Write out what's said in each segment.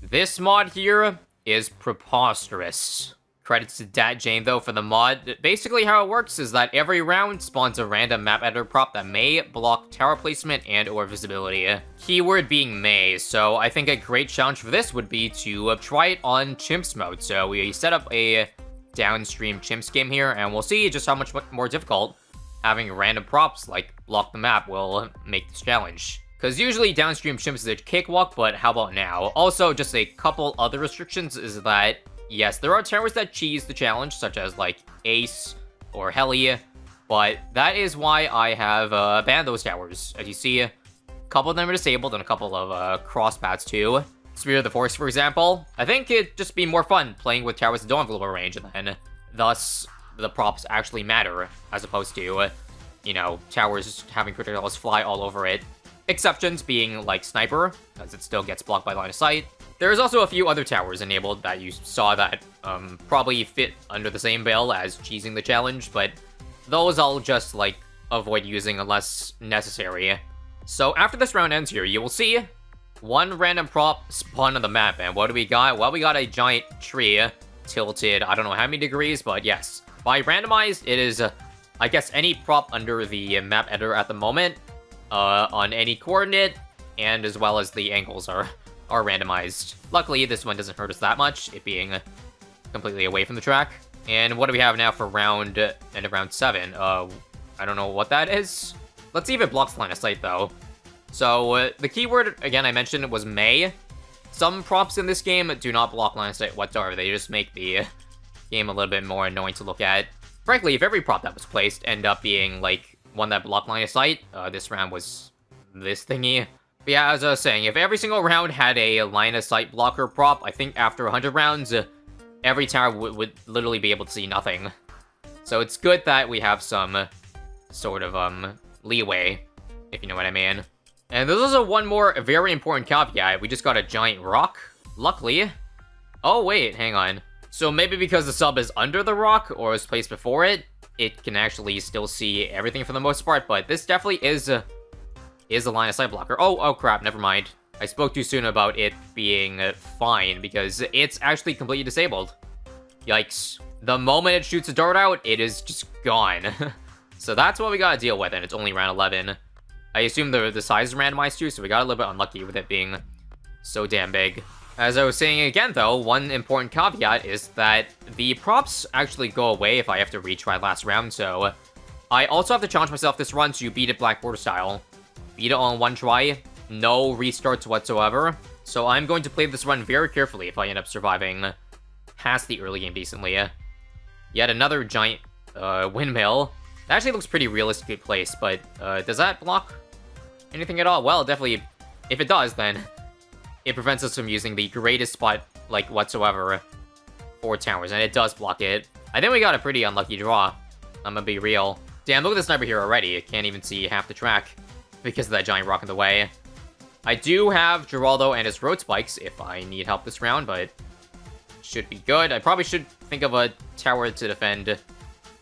This mod here is preposterous. Credits to Dat Jane, though, for the mod. Basically, how it works is that every round spawns a random map editor prop that may block tower placement and or visibility. Keyword being may, so I think a great challenge for this would be to try it on Chimps mode. So we set up a downstream Chimps game here, and we'll see just how much more difficult having random props like block the map will make this challenge. Because usually downstream Chimps is a cakewalk, but how about now? Also, just a couple other restrictions is that yes, there are towers that cheese the challenge, such as, like, Ace or Heli, but that is why I have banned those towers. As you see, a couple of them are disabled and a couple of cross paths too. Spear of the Force, for example. I think it'd just be more fun playing with towers that don't have global range, and then thus the props actually matter, as opposed to, you know, towers having projectiles fly all over it. Exceptions being, like, Sniper, as it still gets blocked by line of sight. There's also a few other towers enabled that you saw that probably fit under the same bill as cheesing the challenge, but those I'll just, like, avoid using unless necessary. So after this round ends here, you will see one random prop spawn on the map, and what do we got? Well, we got a giant tree tilted, I don't know how many degrees, but yes. By randomized, it is, I guess, any prop under the map editor at the moment, on any coordinate, and as well as the angles are randomized. Luckily, this one doesn't hurt us that much, it being completely away from the track. And what do we have now for round 7? I don't know what that is. Let's see if it blocks line of sight, though. So, the keyword, again, I mentioned was may. Some props in this game do not block line of sight whatsoever. They just make the game a little bit more annoying to look at. Frankly, if every prop that was placed ended up being, like, one that blocked line of sight, this round was this thingy. But yeah, as I was saying, if every single round had a line of sight blocker prop, I think after 100 rounds, every tower would literally be able to see nothing. So it's good that we have some sort of leeway, if you know what I mean. And there's also one more very important caveat. We just got a giant rock, luckily. Oh wait, hang on. So maybe because the sub is under the rock, or is placed before it, it can actually still see everything for the most part, but this definitely is a line of sight blocker. Oh crap, never mind. I spoke too soon about it being fine, because it's actually completely disabled. Yikes. The moment it shoots a dart out, it is just gone. So that's what we gotta deal with, and it's only round 11. I assume the size is randomized too, so we got a little bit unlucky with it being so damn big. As I was saying again, though, one important caveat is that the props actually go away if I have to retry last round, so I also have to challenge myself this run to beat it Black Border style. Beat it on one try, no restarts whatsoever. So I'm going to play this run very carefully if I end up surviving past the early game decently. Yet another giant windmill. That actually looks pretty realistically placed, but does that block anything at all? Well, definitely, if it does, then it prevents us from using the greatest spot, like, whatsoever for towers, and it does block it. I think we got a pretty unlucky draw. I'm gonna be real. Damn, look at the sniper here already. I can't even see half the track because of that giant rock in the way. I do have Geraldo and his road spikes if I need help this round, but should be good. I probably should think of a tower to defend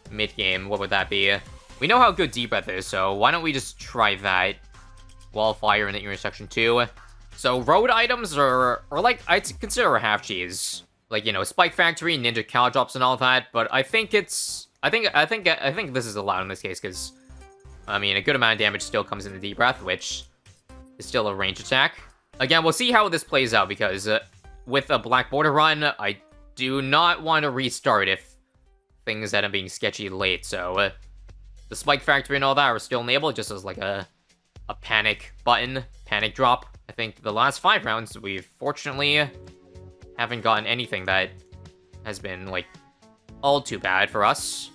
mid-game. What would that be? We know how good Deep Breath is, so why don't we just try that? Wallfire in the intersection too. So road items are like, I'd consider a half cheese. Like, you know, Spike Factory, Ninja Cow Drops and all that, but I think it's... I think this is allowed in this case, because I mean, a good amount of damage still comes into Deep Breath, which is still a range attack. Again, we'll see how this plays out, because with a Black Border run, I do not want to restart if things end up being sketchy late, so the Spike Factory and all that are still enabled, just as like a panic button, panic drop. I think the last 5 rounds, we've fortunately haven't gotten anything that has been, like, all too bad for us.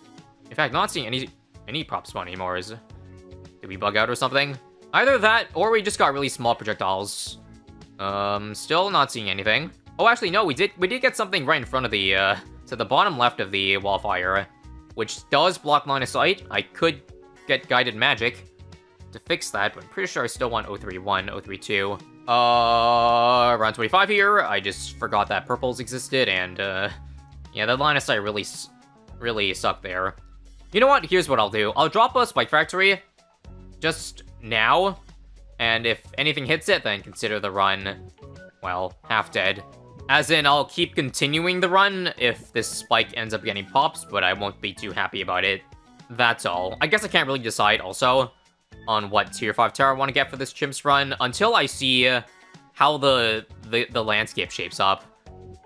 In fact, not seeing any prop spawn anymore. Did we bug out or something? Either that, or we just got really small projectiles. Still not seeing anything. Oh, actually, no, we did get something right in front of the, to the bottom left of the Wallfire, which does block line of sight. I could get Guided Magic to fix that, but I'm pretty sure I still want 031, 032. Round 25 here. I just forgot that purples existed, and, yeah, the line of sight really sucked there. You know what? Here's what I'll do. I'll drop a Spike Factory just now, and if anything hits it, then consider the run well, half dead. As in, I'll keep continuing the run if this spike ends up getting pops, but I won't be too happy about it. That's all. I guess I can't really decide also on what tier 5 tower I want to get for this Chimps run until I see how the landscape shapes up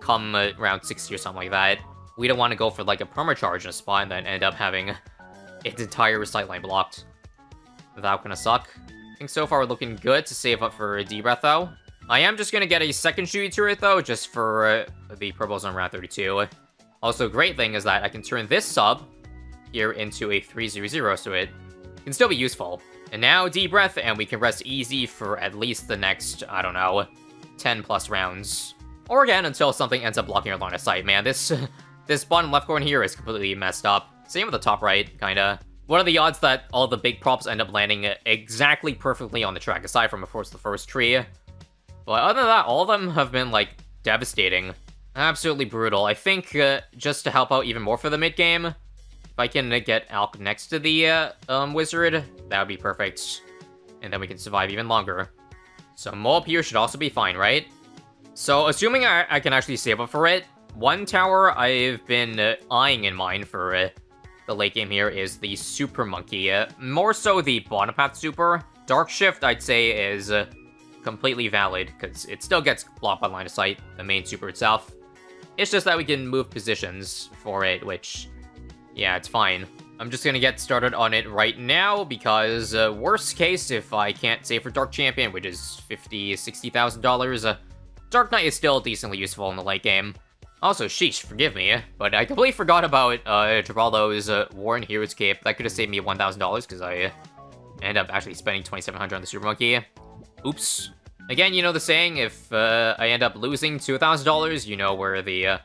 come around 60 or something like that. We don't want to go for like a permacharge in a spot and then end up having its entire sight line blocked. That's gonna suck. I think so far we're looking good to save up for a D-Breath though. I am just gonna get a second shooting turret though, just for the purples on round 32. Also, great thing is that I can turn this sub here into a 3-0-0, so it can still be useful. And now D-Breath, and we can rest easy for at least the next, I don't know, 10 plus rounds. Or again, until something ends up blocking our line of sight. Man, this bottom left corner here is completely messed up. Same with the top right, kinda. What are the odds that all the big props end up landing exactly perfectly on the track, aside from, of course, the first tree? But other than that, all of them have been, like, devastating. Absolutely brutal. I think, just to help out even more for the mid-game, if I can get Alk next to the wizard, that would be perfect. And then we can survive even longer. So Mo up here should also be fine, right? So assuming I can actually save up for it, one tower I've been eyeing in mind for the late game here is the Super Monkey. More so the bottom path super. Dark Shift, I'd say, is completely valid, because it still gets blocked by line of sight, the main super itself. It's just that we can move positions for it, which, yeah, it's fine. I'm just gonna get started on it right now, because worst case, if I can't save for Dark Champion, which is $50,000, $60,000, Dark Knight is still decently useful in the late game. Also, sheesh, forgive me, but I completely forgot about Gibraldo's Warren Hero's Cape. That could have saved me $1,000, because I end up actually spending $2,700 on the Super Monkey. Oops. Again, you know the saying, if I end up losing to $1,000, you know where the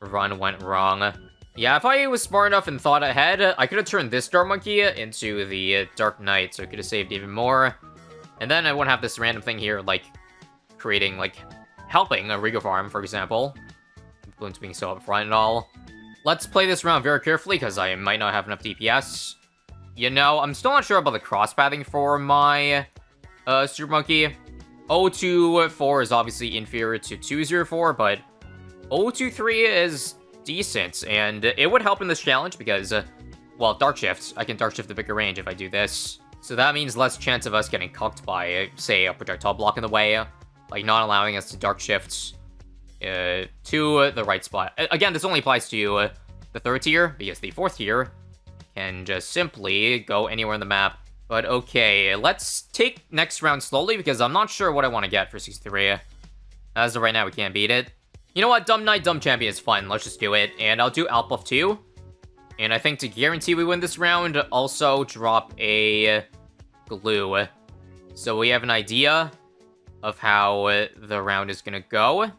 run went wrong. Yeah, if I was smart enough and thought ahead, I could have turned this Dark Monkey into the Dark Knight, so it could have saved even more. And then I wouldn't have this random thing here, like, creating, like, helping a Rigo farm, for example. Bloons being so upfront and all. Let's play this round very carefully, because I might not have enough DPS. You know, I'm still not sure about the cross-pathing for my Super Monkey. 024 is obviously inferior to 204, but 023 is decent, and it would help in this challenge because, well, Dark Shift. I can Dark Shift the bigger range if I do this. So that means less chance of us getting cucked by, say, a projectile block in the way, like not allowing us to Dark Shift to the right spot. Again, this only applies to the third tier, because the fourth tier can just simply go anywhere in the map. But okay, let's take next round slowly, because I'm not sure what I want to get for 63. As of right now, we can't beat it. You know what? Dumb Knight, Dumb Champion is fun. Let's just do it. And I'll do Alpbuff 2. And I think to guarantee we win this round, also drop a glue. So we have an idea of how the round is gonna go.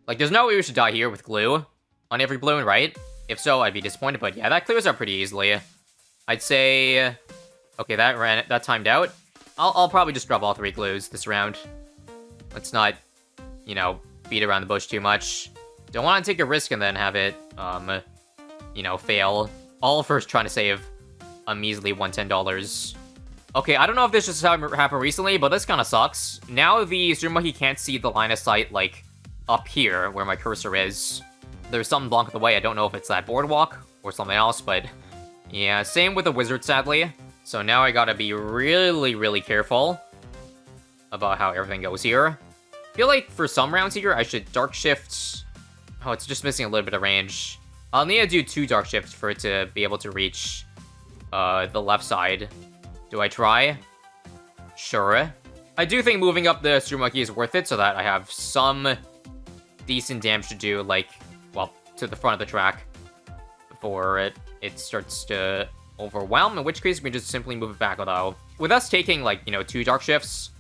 Like, there's no way we should die here with glue on every balloon, right? If so, I'd be disappointed, but yeah, that clears up pretty easily. I'd say... Okay, that timed out. I'll probably just drop all 3 glues this round. Let's not, you know, beat around the bush too much. Don't want to take a risk and then have it, you know, fail. All first trying to save a measly $110. Okay, I don't know if this just happened recently, but this kind of sucks. Now the Super Monkey can't see the line of sight, like, up here, where my cursor is. There's something blocking the way. I don't know if it's that boardwalk or something else, but yeah, same with the wizard, sadly. So now I gotta be really, really careful about how everything goes here. I feel like for some rounds here, I should Dark Shift. Oh, it's just missing a little bit of range. I'll need to do 2 Dark Shifts for it to be able to reach the left side. Do I try? Sure. I do think moving up the Super Monkey is worth it, so that I have some decent damage to do, like, well, to the front of the track before it starts to overwhelm, in which case we can just simply move it back, although with us taking, like, you know, 2 Dark Shifts,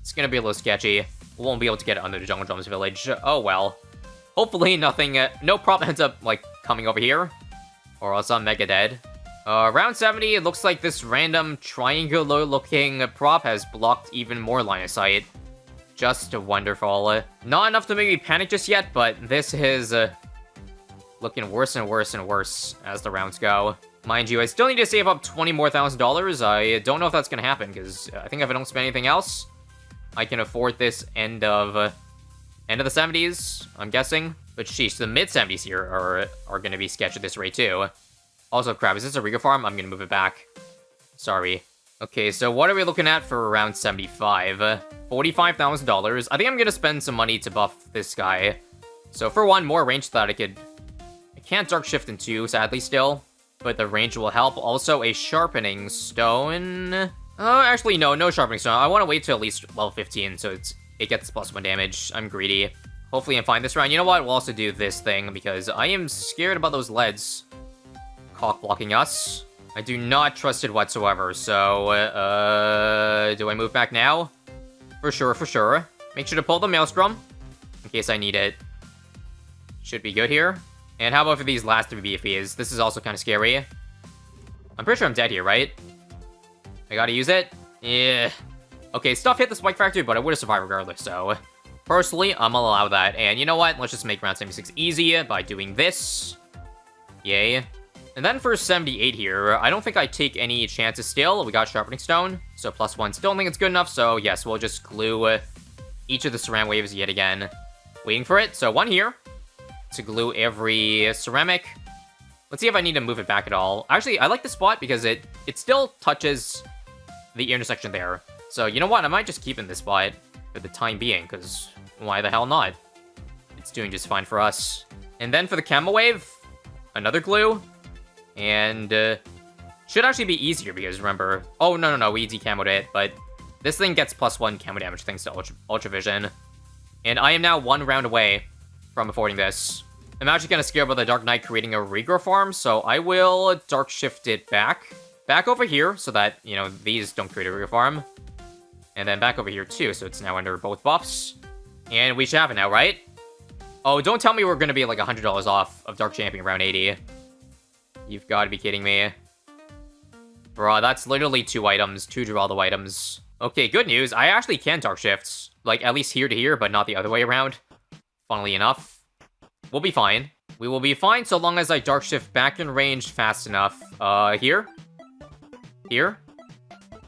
it's gonna be a little sketchy. We won't be able to get it under the Jungle Drums village. Oh well. Hopefully nothing, no prop ends up, like, coming over here, or else I'm mega dead. Round 70, it looks like this random triangular-looking prop has blocked even more line of sight. Just wonderful. Not enough to make me panic just yet, but this is looking worse and worse and worse as the rounds go. Mind you, I still need to save up $20,000 more. I don't know if that's going to happen, because I think if I don't spend anything else, I can afford this end of End of the 70s, I'm guessing. But sheesh, the mid-70s here are gonna be sketched at this rate too. Also, crap, is this a Riga farm? I'm gonna move it back. Sorry. Okay, so what are we looking at for around 75? $45,000. I think I'm gonna spend some money to buff this guy. So for one, more range that I can't Dark Shift in 2, sadly still. But the range will help. Also, a Sharpening Stone. Actually, no Sharpening Stone. I want to wait till at least level 15, so it gets +1 damage. I'm greedy. Hopefully I'm fine this round. You know what? We'll also do this thing, because I am scared about those leads cock blocking us. I do not trust it whatsoever, so, do I move back now? For sure. Make sure to pull the Maelstrom, in case I need it. Should be good here. And how about for these last 3 BFEs? This is also kind of scary. I'm pretty sure I'm dead here, right? I gotta use it? Yeah. Okay, stuff hit the Spike Factory, but I would've survived regardless, so... Personally, I'm gonna allow that. And you know what? Let's just make round 76 easy by doing this. Yay. And then for 78 here, I don't think I take any chances still. We got Sharpening Stone, so +1. Still don't think it's good enough, so yes, we'll just glue each of the Ceramic Waves yet again. Waiting for it, so 1 here to glue every ceramic. Let's see if I need to move it back at all. Actually, I like this spot because it still touches the intersection there. So, you know what? I might just keep in this spot for the time being, because why the hell not? It's doing just fine for us. And then for the Camo Wave, another glue. And, should actually be easier because remember... Oh, no, we decamoed it, but this thing gets +1 camo damage thanks to Ultra Vision. And I am now 1 round away from affording this. I'm actually kind of scared about the Dark Knight creating a regrow farm, so I will Dark Shift it back over here, so that, you know, these don't create a regrow farm. And then back over here too, so it's now under both buffs. And we should have it now, right? Oh, don't tell me we're gonna be like $100 off of Dark Champion round 80. You've got to be kidding me. Bruh, that's literally 2 items, 2 draw the items. Okay, good news. I actually can Dark Shift, like at least here to here, but not the other way around. Funnily enough. We'll be fine. We will be fine so long as I Dark Shift back in range fast enough. Here. Here.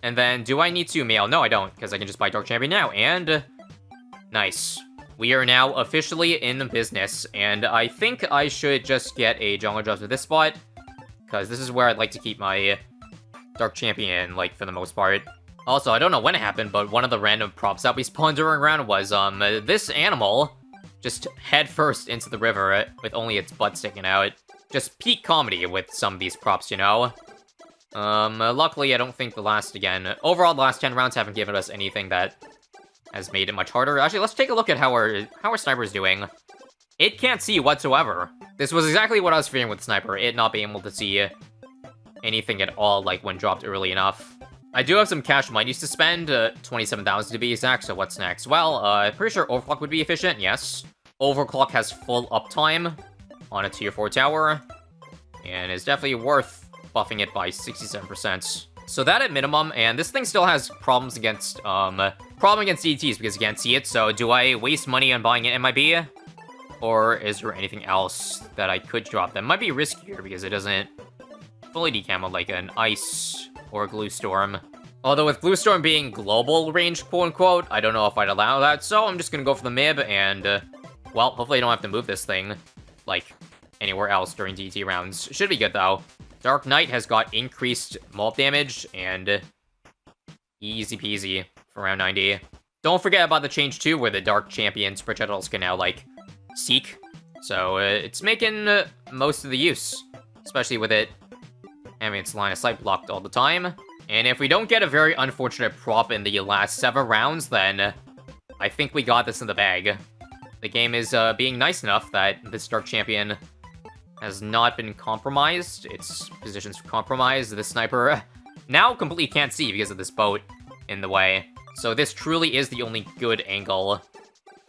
And then, do I need to mail? No, I don't, because I can just buy Dark Champion now, and... nice. We are now officially in the business, and I think I should just get a Jungle Drums at this spot, because this is where I'd like to keep my Dark Champion, like, for the most part. Also, I don't know when it happened, but one of the random props that we spawned during round was, this animal just head first into the river with only its butt sticking out. Just peak comedy with some of these props, you know? Luckily, I don't think overall, the last 10 rounds haven't given us anything that has made it much harder. Actually, let's take a look at how our sniper's doing. It can't see whatsoever. This was exactly what I was fearing with Sniper, it not being able to see anything at all, like, when dropped early enough. I do have some cash monies to spend, 27,000 to be exact, so what's next? Well, I'm pretty sure Overclock would be efficient, yes. Overclock has full uptime on a tier 4 tower, and is definitely worth buffing it by 67%. So that at minimum, and this thing still has problems against, DTs because you can't see it, so do I waste money on buying an MIB? Or is there anything else that I could drop that might be riskier because it doesn't fully decamo like an Ice or Glue Storm? Although with Glue Storm being global range, quote-unquote, I don't know if I'd allow that, so I'm just gonna go for the MIB and, well, hopefully I don't have to move this thing, like, anywhere else during DT rounds. Should be good, though. Dark Knight has got increased mult damage, and easy peasy for round 90. Don't forget about the change, too, where the Dark Champion's projectiles can now, like, seek. So, it's making most of the use, especially with it having its line of sight blocked all the time. And if we don't get a very unfortunate prop in the last 7 rounds, then I think we got this in the bag. The game is being nice enough that this Dark Champion has not been compromised. Its position's compromised. This sniper now completely can't see because of this boat in the way. So this truly is the only good angle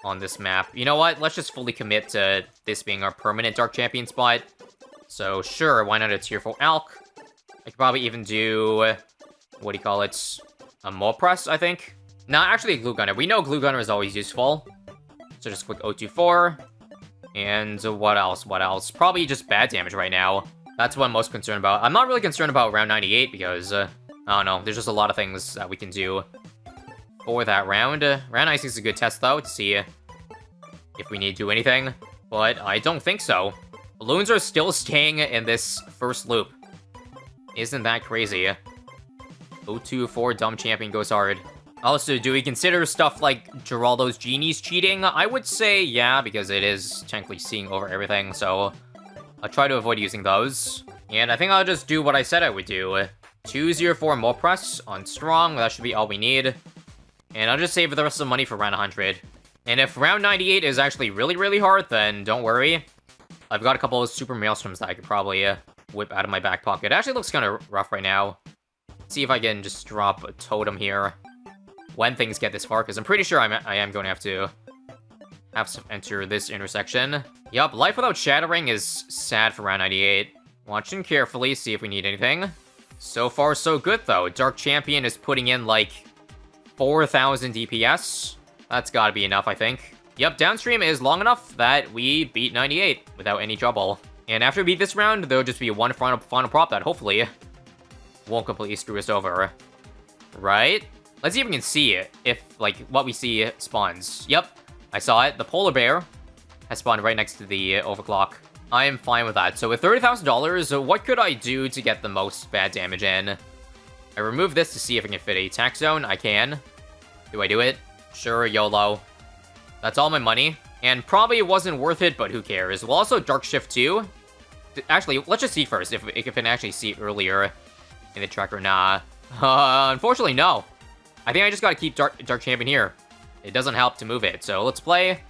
on this map. You know what? Let's just fully commit to this being our permanent Dark Champion spot. So sure, why not a tier 4 Alk? I could probably even do, what do you call it? A Mole Press, I think? Nah, actually a Glue Gunner. We know Glue Gunner is always useful. So just click O24. And what else? What else? Probably just bad damage right now. That's what I'm most concerned about. I'm not really concerned about round 98 because, I don't know, there's just a lot of things that we can do for that round. Round 96 is a good test, though, to see if we need to do anything, but I don't think so. Balloons are still staying in this first loop. Isn't that crazy? 0-2-4 dumb champion goes hard. Also, do we consider stuff like Geraldo's Genies cheating? I would say yeah, because it is technically seeing over everything, so I'll try to avoid using those. And I think I'll just do what I said I would do. 204 more press on strong, that should be all we need. And I'll just save the rest of the money for round 100. And if round 98 is actually really, really hard, then don't worry. I've got a couple of super maelstroms that I could probably whip out of my back pocket. It actually looks kind of rough right now. Let's see if I can just drop a totem here when things get this far, because I'm pretty sure I am going to have to enter this intersection. Yup, Life Without Shattering is sad for round 98. Watching carefully, see if we need anything. So far, so good, though. Dark Champion is putting in, like, 4,000 DPS. That's gotta be enough, I think. Yep, downstream is long enough that we beat 98 without any trouble. And after we beat this round, there'll just be one final prop that hopefully won't completely screw us over. Right? Let's see if we can see it, if, like, what we see spawns. Yep, I saw it. The polar bear has spawned right next to the overclock. I am fine with that. So with $30,000, what could I do to get the most bad damage in? I remove this to see if I can fit a tack zone. I can. Do I do it? Sure, YOLO. That's all my money. And probably it wasn't worth it, but who cares? We'll also Dark Shift too. Actually, let's just see first if we can actually see earlier in the track or nah. Unfortunately, no. I think I just gotta keep Dark Champion here. It doesn't help to move it, so let's play.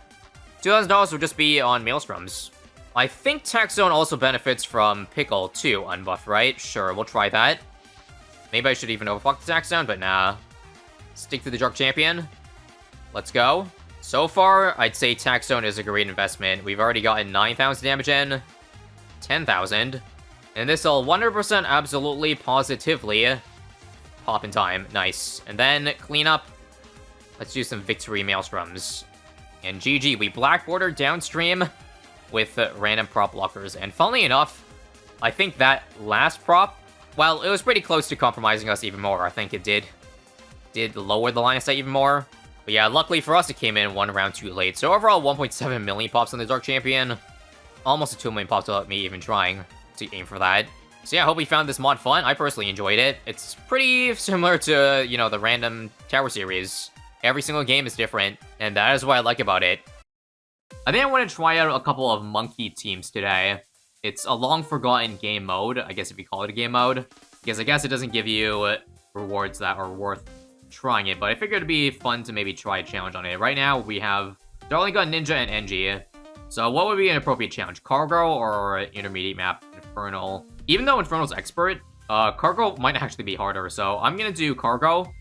$2,000 will just be on Maelstroms. I think Tack Zone also benefits from Pickle too, unbuff, right? Sure, we'll try that. Maybe I should even overclock the Tack Zone, but nah. Stick to the Dark Champion. Let's go. So far, I'd say Tack Zone is a great investment. We've already gotten 9,000 damage in. 10,000. And this will 100% absolutely, positively pop in time. Nice. And then clean up. Let's do some victory maelstroms. And GG, we black border downstream with random prop blockers. And funnily enough, I think that last prop, well, it was pretty close to compromising us even more. I think it did lower the line of sight even more. But yeah, luckily for us, it came in one round too late. So overall, 1.7 million pops on the Dark Champion. Almost a 2 million pops without me even trying to aim for that. So yeah, I hope you found this mod fun. I personally enjoyed it. It's pretty similar to, you know, the random tower series. Every single game is different, and that is what I like about it. I think I want to try out a couple of monkey teams today. It's a long-forgotten game mode, I guess if you call it a game mode. Because I guess it doesn't give you rewards that are worth trying it, but I figured it'd be fun to maybe try a challenge on it. Right now, we have Darling Gun, Ninja, and NG. So what would be an appropriate challenge? Cargo or intermediate map? Infernal. Even though Infernal's expert, Cargo might actually be harder, so I'm gonna do Cargo.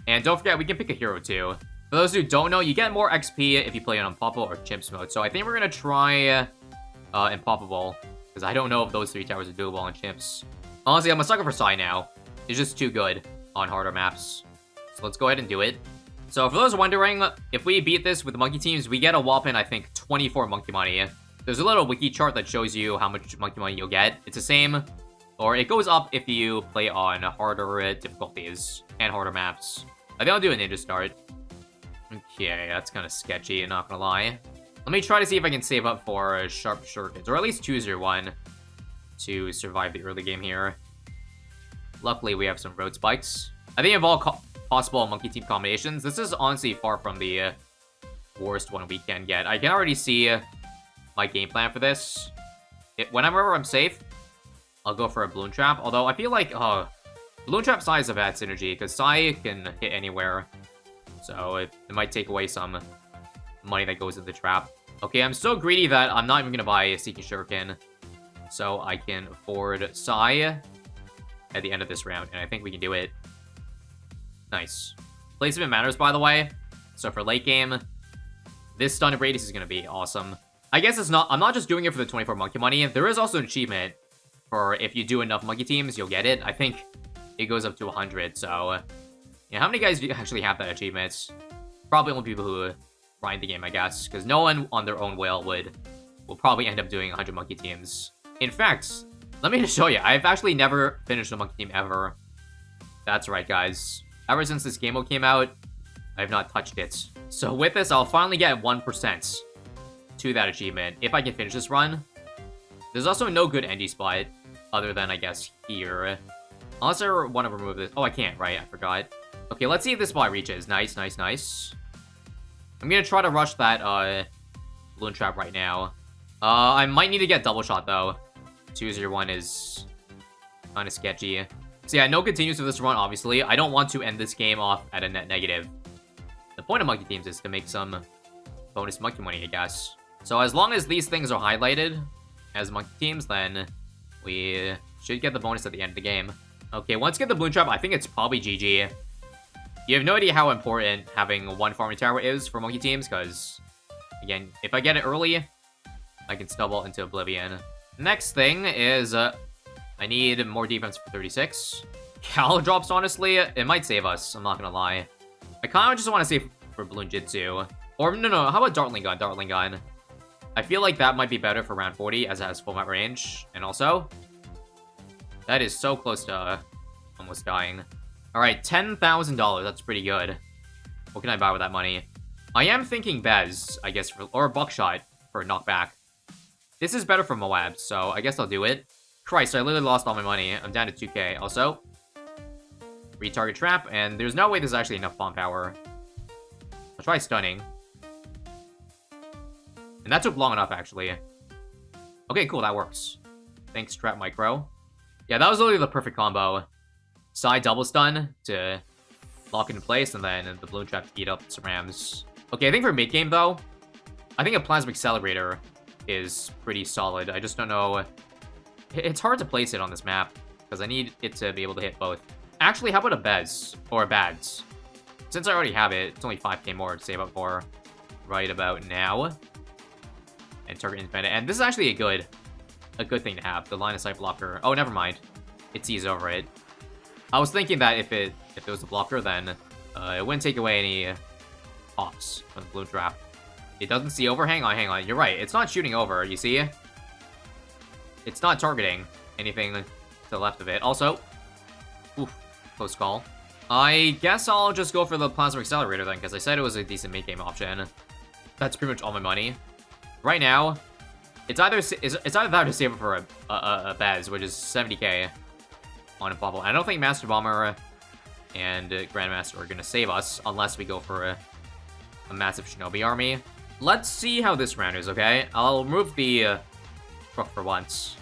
And don't forget, we can pick a hero too. For those who don't know, you get more XP if you play on Unpoppable or Chimps mode. So I think we're gonna try Unpoppable, because I don't know if those 3 towers are doable on Chimps. Honestly, I'm a sucker for Psy now. It's just too good on harder maps. So let's go ahead and do it. So for those wondering, if we beat this with the monkey teams, we get a whopping, I think, 24 monkey money. There's a little wiki chart that shows you how much monkey money you'll get. It's the same, or it goes up if you play on harder difficulties and harder maps. I think I'll do a ninja start. Okay, that's kind of sketchy, not gonna lie. Let me try to see if I can save up for Sharp Shurikens, or at least choose your one to survive the early game here. Luckily, we have some road spikes. I think of all possible monkey team combinations, this is honestly far from the worst one we can get. I can already see my game plan for this. Whenever I'm safe, I'll go for a Balloon Trap, although I feel like Balloon Trap Psy is a bad synergy, because Psy can hit anywhere, so it might take away some money that goes in the trap. Okay, I'm so greedy that I'm not even going to buy a Seeking Shuriken, so I can afford Psy at the end of this round, and I think we can do it. Nice. Placement matters, by the way. So for late game, this stun radius is going to be awesome. I guess it's not. I'm not just doing it for the 24 monkey money. There is also an achievement for if you do enough monkey teams, you'll get it. I think it goes up to 100. So, yeah, how many guys do you actually have that achievement? Probably only people who grind the game, I guess, because no one on their own will probably end up doing 100 monkey teams. In fact, let me just show you. I've actually never finished a monkey team ever. That's right, guys. Ever since this game mode came out, I have not touched it. So with this, I'll finally get 1%. to that achievement if I can finish this run. There's also no good NG spot other than, I guess, here. Unless I want to remove this. Oh, I can't, right? I forgot. Okay, let's see if this spot reaches. Nice, nice, nice. I'm gonna try to rush that, balloon trap right now. I might need to get double shot, though. 201 is kind of sketchy. So yeah, no continues with this run, obviously. I don't want to end this game off at a net negative. The point of monkey teams is to make some bonus monkey money, I guess. So as long as these things are highlighted as monkey teams, then we should get the bonus at the end of the game. Okay, once you get the balloon trap, I think it's probably GG. You have no idea how important having one farming tower is for monkey teams, because, again, if I get it early, I can snowball into oblivion. Next thing is, I need more defense for 36. Cal drops, honestly, it might save us, I'm not gonna lie. I kind of just want to save for Balloon Jitsu. Or, no, how about Dartling Gun? Dartling Gun. I feel like that might be better for round 40, as it has full map range. And also, that is so close to almost dying. Alright, $10,000. That's pretty good. What can I buy with that money? I am thinking Bez, I guess, or Buckshot for knockback. This is better for Moab, so I guess I'll do it. Christ, I literally lost all my money. I'm down to 2k. Also, retarget trap, and there's no way there's actually enough bomb power. I'll try stunning. And that took long enough, actually. Okay, cool, that works. Thanks, Trap Micro. Yeah, that was literally the perfect combo. Side double stun to lock into place, and then the balloon trap to eat up some rams. Okay, I think for mid game, though, I think a Plasma Accelerator is pretty solid. I just don't know. It's hard to place it on this map, because I need it to be able to hit both. Actually, how about a Bez? Or a Bads? Since I already have it, it's only 5k more to save up for right about now. And target independent. And this is actually a good thing to have. The line of sight blocker. Oh, never mind. It sees over it. I was thinking that if it was a blocker, then it wouldn't take away any pops from the balloon trap. It doesn't see over? Hang on. You're right. It's not shooting over, you see? It's not targeting anything to the left of it. Also, oof, close call. I guess I'll just go for the Plasma Accelerator then, because I said it was a decent mid-game option. That's pretty much all my money. Right now, it's either that to save it for a Bez, which is 70k on a bubble. I don't think Master Bomber and Grandmaster are going to save us unless we go for a massive Shinobi army. Let's see how this round is, okay? I'll remove the truck for once.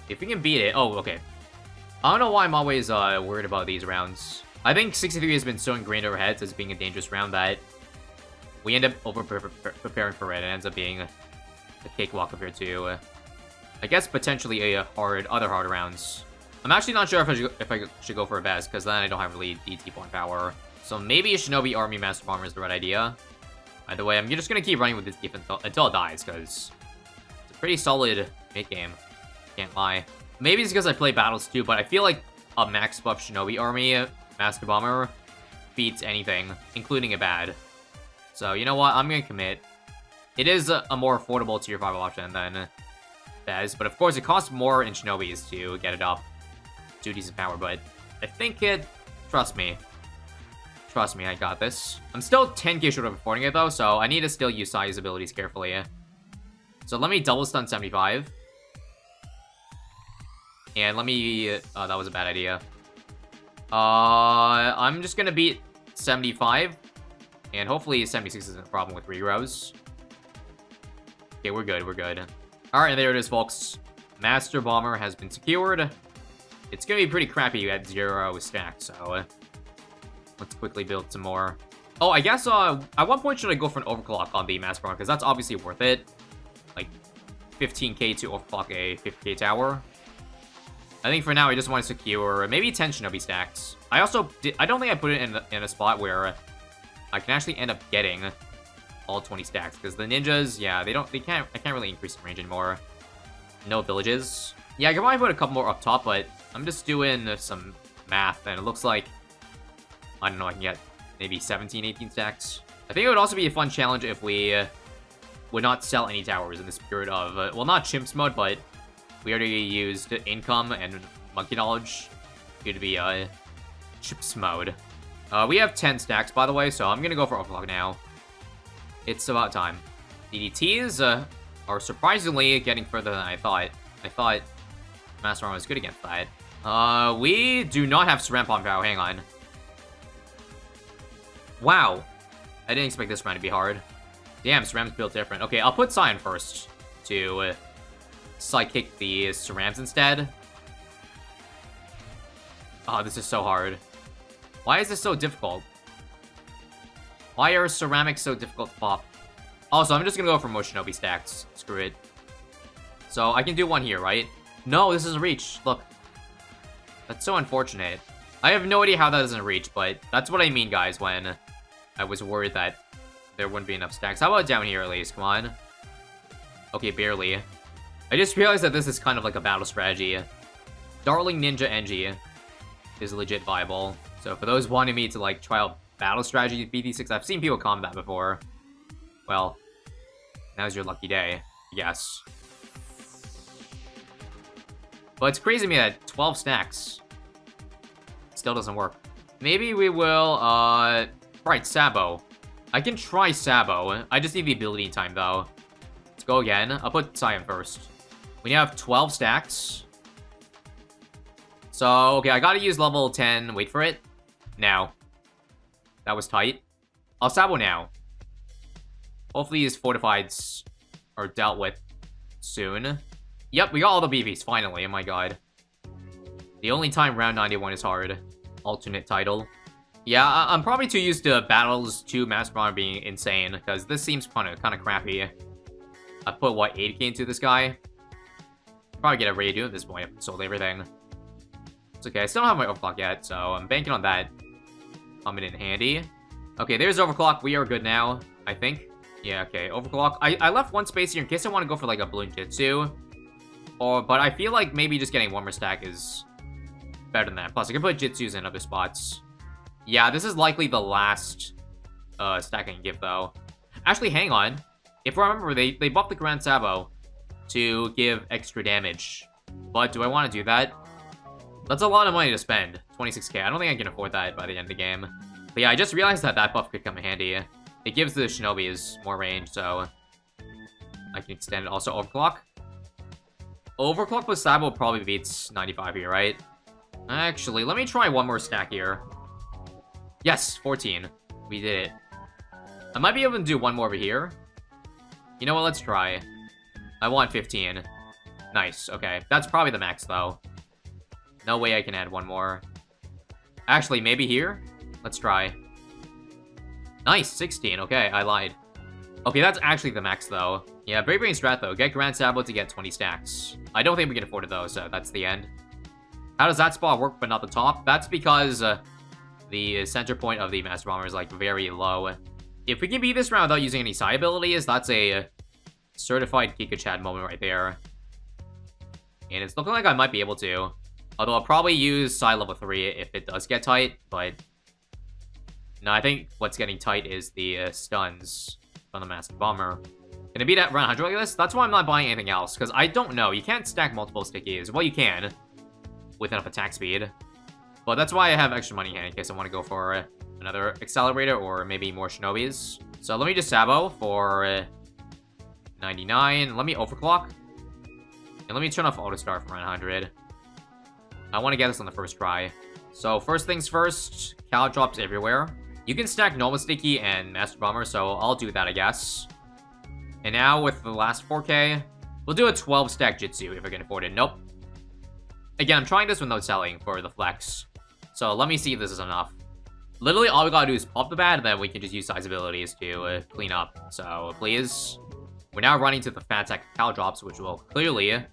If we can beat it... Oh, okay. I don't know why I'm always worried about these rounds. I think 63 has been so ingrained in our heads as being a dangerous round that we end up over-preparing for it. It ends up being a cakewalk compared to, I guess, potentially other hard rounds. I'm actually not sure if I should go for a Bez, because then I don't have really DT point power. So maybe a Shinobi Army Master Bomber is the right idea. Either way, I'm just going to keep running with this defense until it dies, because it's a pretty solid mid-game. Can't lie. Maybe it's because I play battles too, but I feel like a max buff Shinobi Army Master Bomber beats anything, including a bad. So, you know what? I'm going to commit. It is a more affordable tier 5 option than Bez, but of course it costs more in Shinobis to get it up to decent power, but I think it... Trust me. Trust me, I got this. I'm still 10k short of affording it, though, so I need to still use Sai's abilities carefully. So let me double stun 75. And let me... Oh, that was a bad idea. I'm just gonna beat 75. And hopefully 76 isn't a problem with regrows. Okay, we're good, we're good. Alright, and there it is, folks. Master Bomber has been secured. It's gonna be pretty crappy at 0 stack, so... let's quickly build some more. Oh, I guess, at one point should I go for an overclock on the Master Bomber, because that's obviously worth it. Like, 15k to overclock a 50k tower. I think for now, I just want to secure maybe 10 Shinobi stacks. I don't think I put it in a spot where I can actually end up getting all 20 stacks, because the ninjas, yeah, I can't really increase the range anymore. No villages. Yeah, I could probably put a couple more up top, but I'm just doing some math, and it looks like, I don't know, I can get maybe 17, 18 stacks. I think it would also be a fun challenge if we would not sell any towers in the spirit of, well, not Chimps mode, but we already used income and monkey knowledge to be Chips mode. We have 10 stacks, by the way, so I'm gonna go for overclock now. It's about time. DDTs are surprisingly getting further than I thought. I thought Master Armor was good against that. We do not have Ceramic Bomb Power. Hang on. Wow. I didn't expect this round to be hard. Damn, Ceram's built different. Okay, I'll put Scion first to Psychic the Cerams instead. Oh, this is so hard. Why is this so difficult? Why are ceramics so difficult to pop? Also, I'm just gonna go for more Shinobi stacks. Screw it. So, I can do one here, right? No, this is a reach. Look. That's so unfortunate. I have no idea how that doesn't reach, but that's what I mean, guys, when I was worried that there wouldn't be enough stacks. How about down here, at least? Come on. Okay, barely. I just realized that this is kind of like a battle strategy. Darling Ninja Engie is legit viable. So for those wanting me to, like, try out battle strategy with BT6, I've seen people comment that before. Well, now's your lucky day, yes. But it's crazy to me that 12 stacks still doesn't work. Maybe we will, right, Sabo. I can try Sabo. I just need the ability time, though. Let's go again. I'll put Scion first. We now have 12 stacks. So, okay, I gotta use level 10. Wait for it. Now. That was tight. I'll Sabo now. Hopefully these fortifieds are dealt with soon. Yep, we got all the BVs, finally. Oh my god. The only time round 91 is hard. Alternate title. Yeah, I'm probably too used to battles 2 Master Bomber being insane, because this seems kind of crappy. I put, what, 80k into this guy? Probably get a redo at this point. I've sold everything. It's okay, I still don't have my overclock yet, so I'm banking on that coming in handy. Okay, there's overclock. We are good now, I think. Yeah, okay, overclock. I left one space here in case I want to go for, like, a Balloon Jitsu. But I feel like maybe just getting one more stack is better than that. Plus, I can put Jitsus in other spots. Yeah, this is likely the last stack I can give, though. Actually, hang on. If I remember, they buffed the Grand Sabo to give extra damage. But do I want to do that? That's a lot of money to spend. 26k. I don't think I can afford that by the end of the game. But yeah, I just realized that that buff could come in handy. It gives the Shinobis more range, so I can extend it. Also, Overclock. Overclock with Sabo probably beats 95 here, right? Actually, let me try one more stack here. Yes, 14. We did it. I might be able to do one more over here. You know what? Let's try. I want 15. Nice. Okay. That's probably the max, though. No way I can add one more. Actually, maybe here? Let's try. Nice. 16. Okay, I lied. Okay, that's actually the max, though. Yeah, Brave Brain strat, though. Get Grand Sabo to get 20 stacks. I don't think we can afford it, though, so that's the end. How does that spot work, but not the top? That's because the center point of the Master Bomber is, like, very low. If we can beat this round without using any side abilities, that's a certified Giga Chad moment right there. And it's looking like I might be able to. Although I'll probably use side level 3 if it does get tight, but no, I think what's getting tight is the stuns from the Master Bomber. Can I beat at round 100 like this? That's why I'm not buying anything else, because I don't know. You can't stack multiple stickies. Well, you can, with enough attack speed. But that's why I have extra money in case I want to go for another Accelerator or maybe more Shinobis. So let me just Sabo for 99. Let me Overclock. And let me turn off Auto Start for round 100. I want to get this on the first try. So first things first, Cal drops everywhere. You can stack normal sticky and Master Bomber, so I'll do that, I guess. And now with the last 4k, we'll do a 12 stack Jitsu if I can afford it. Nope. Again, I'm trying this with no selling for the flex. So let me see if this is enough. Literally all we gotta do is pop the bat, and then we can just use size abilities to clean up. So please. We're now running to the Fat Tack Cal drops, which will clearly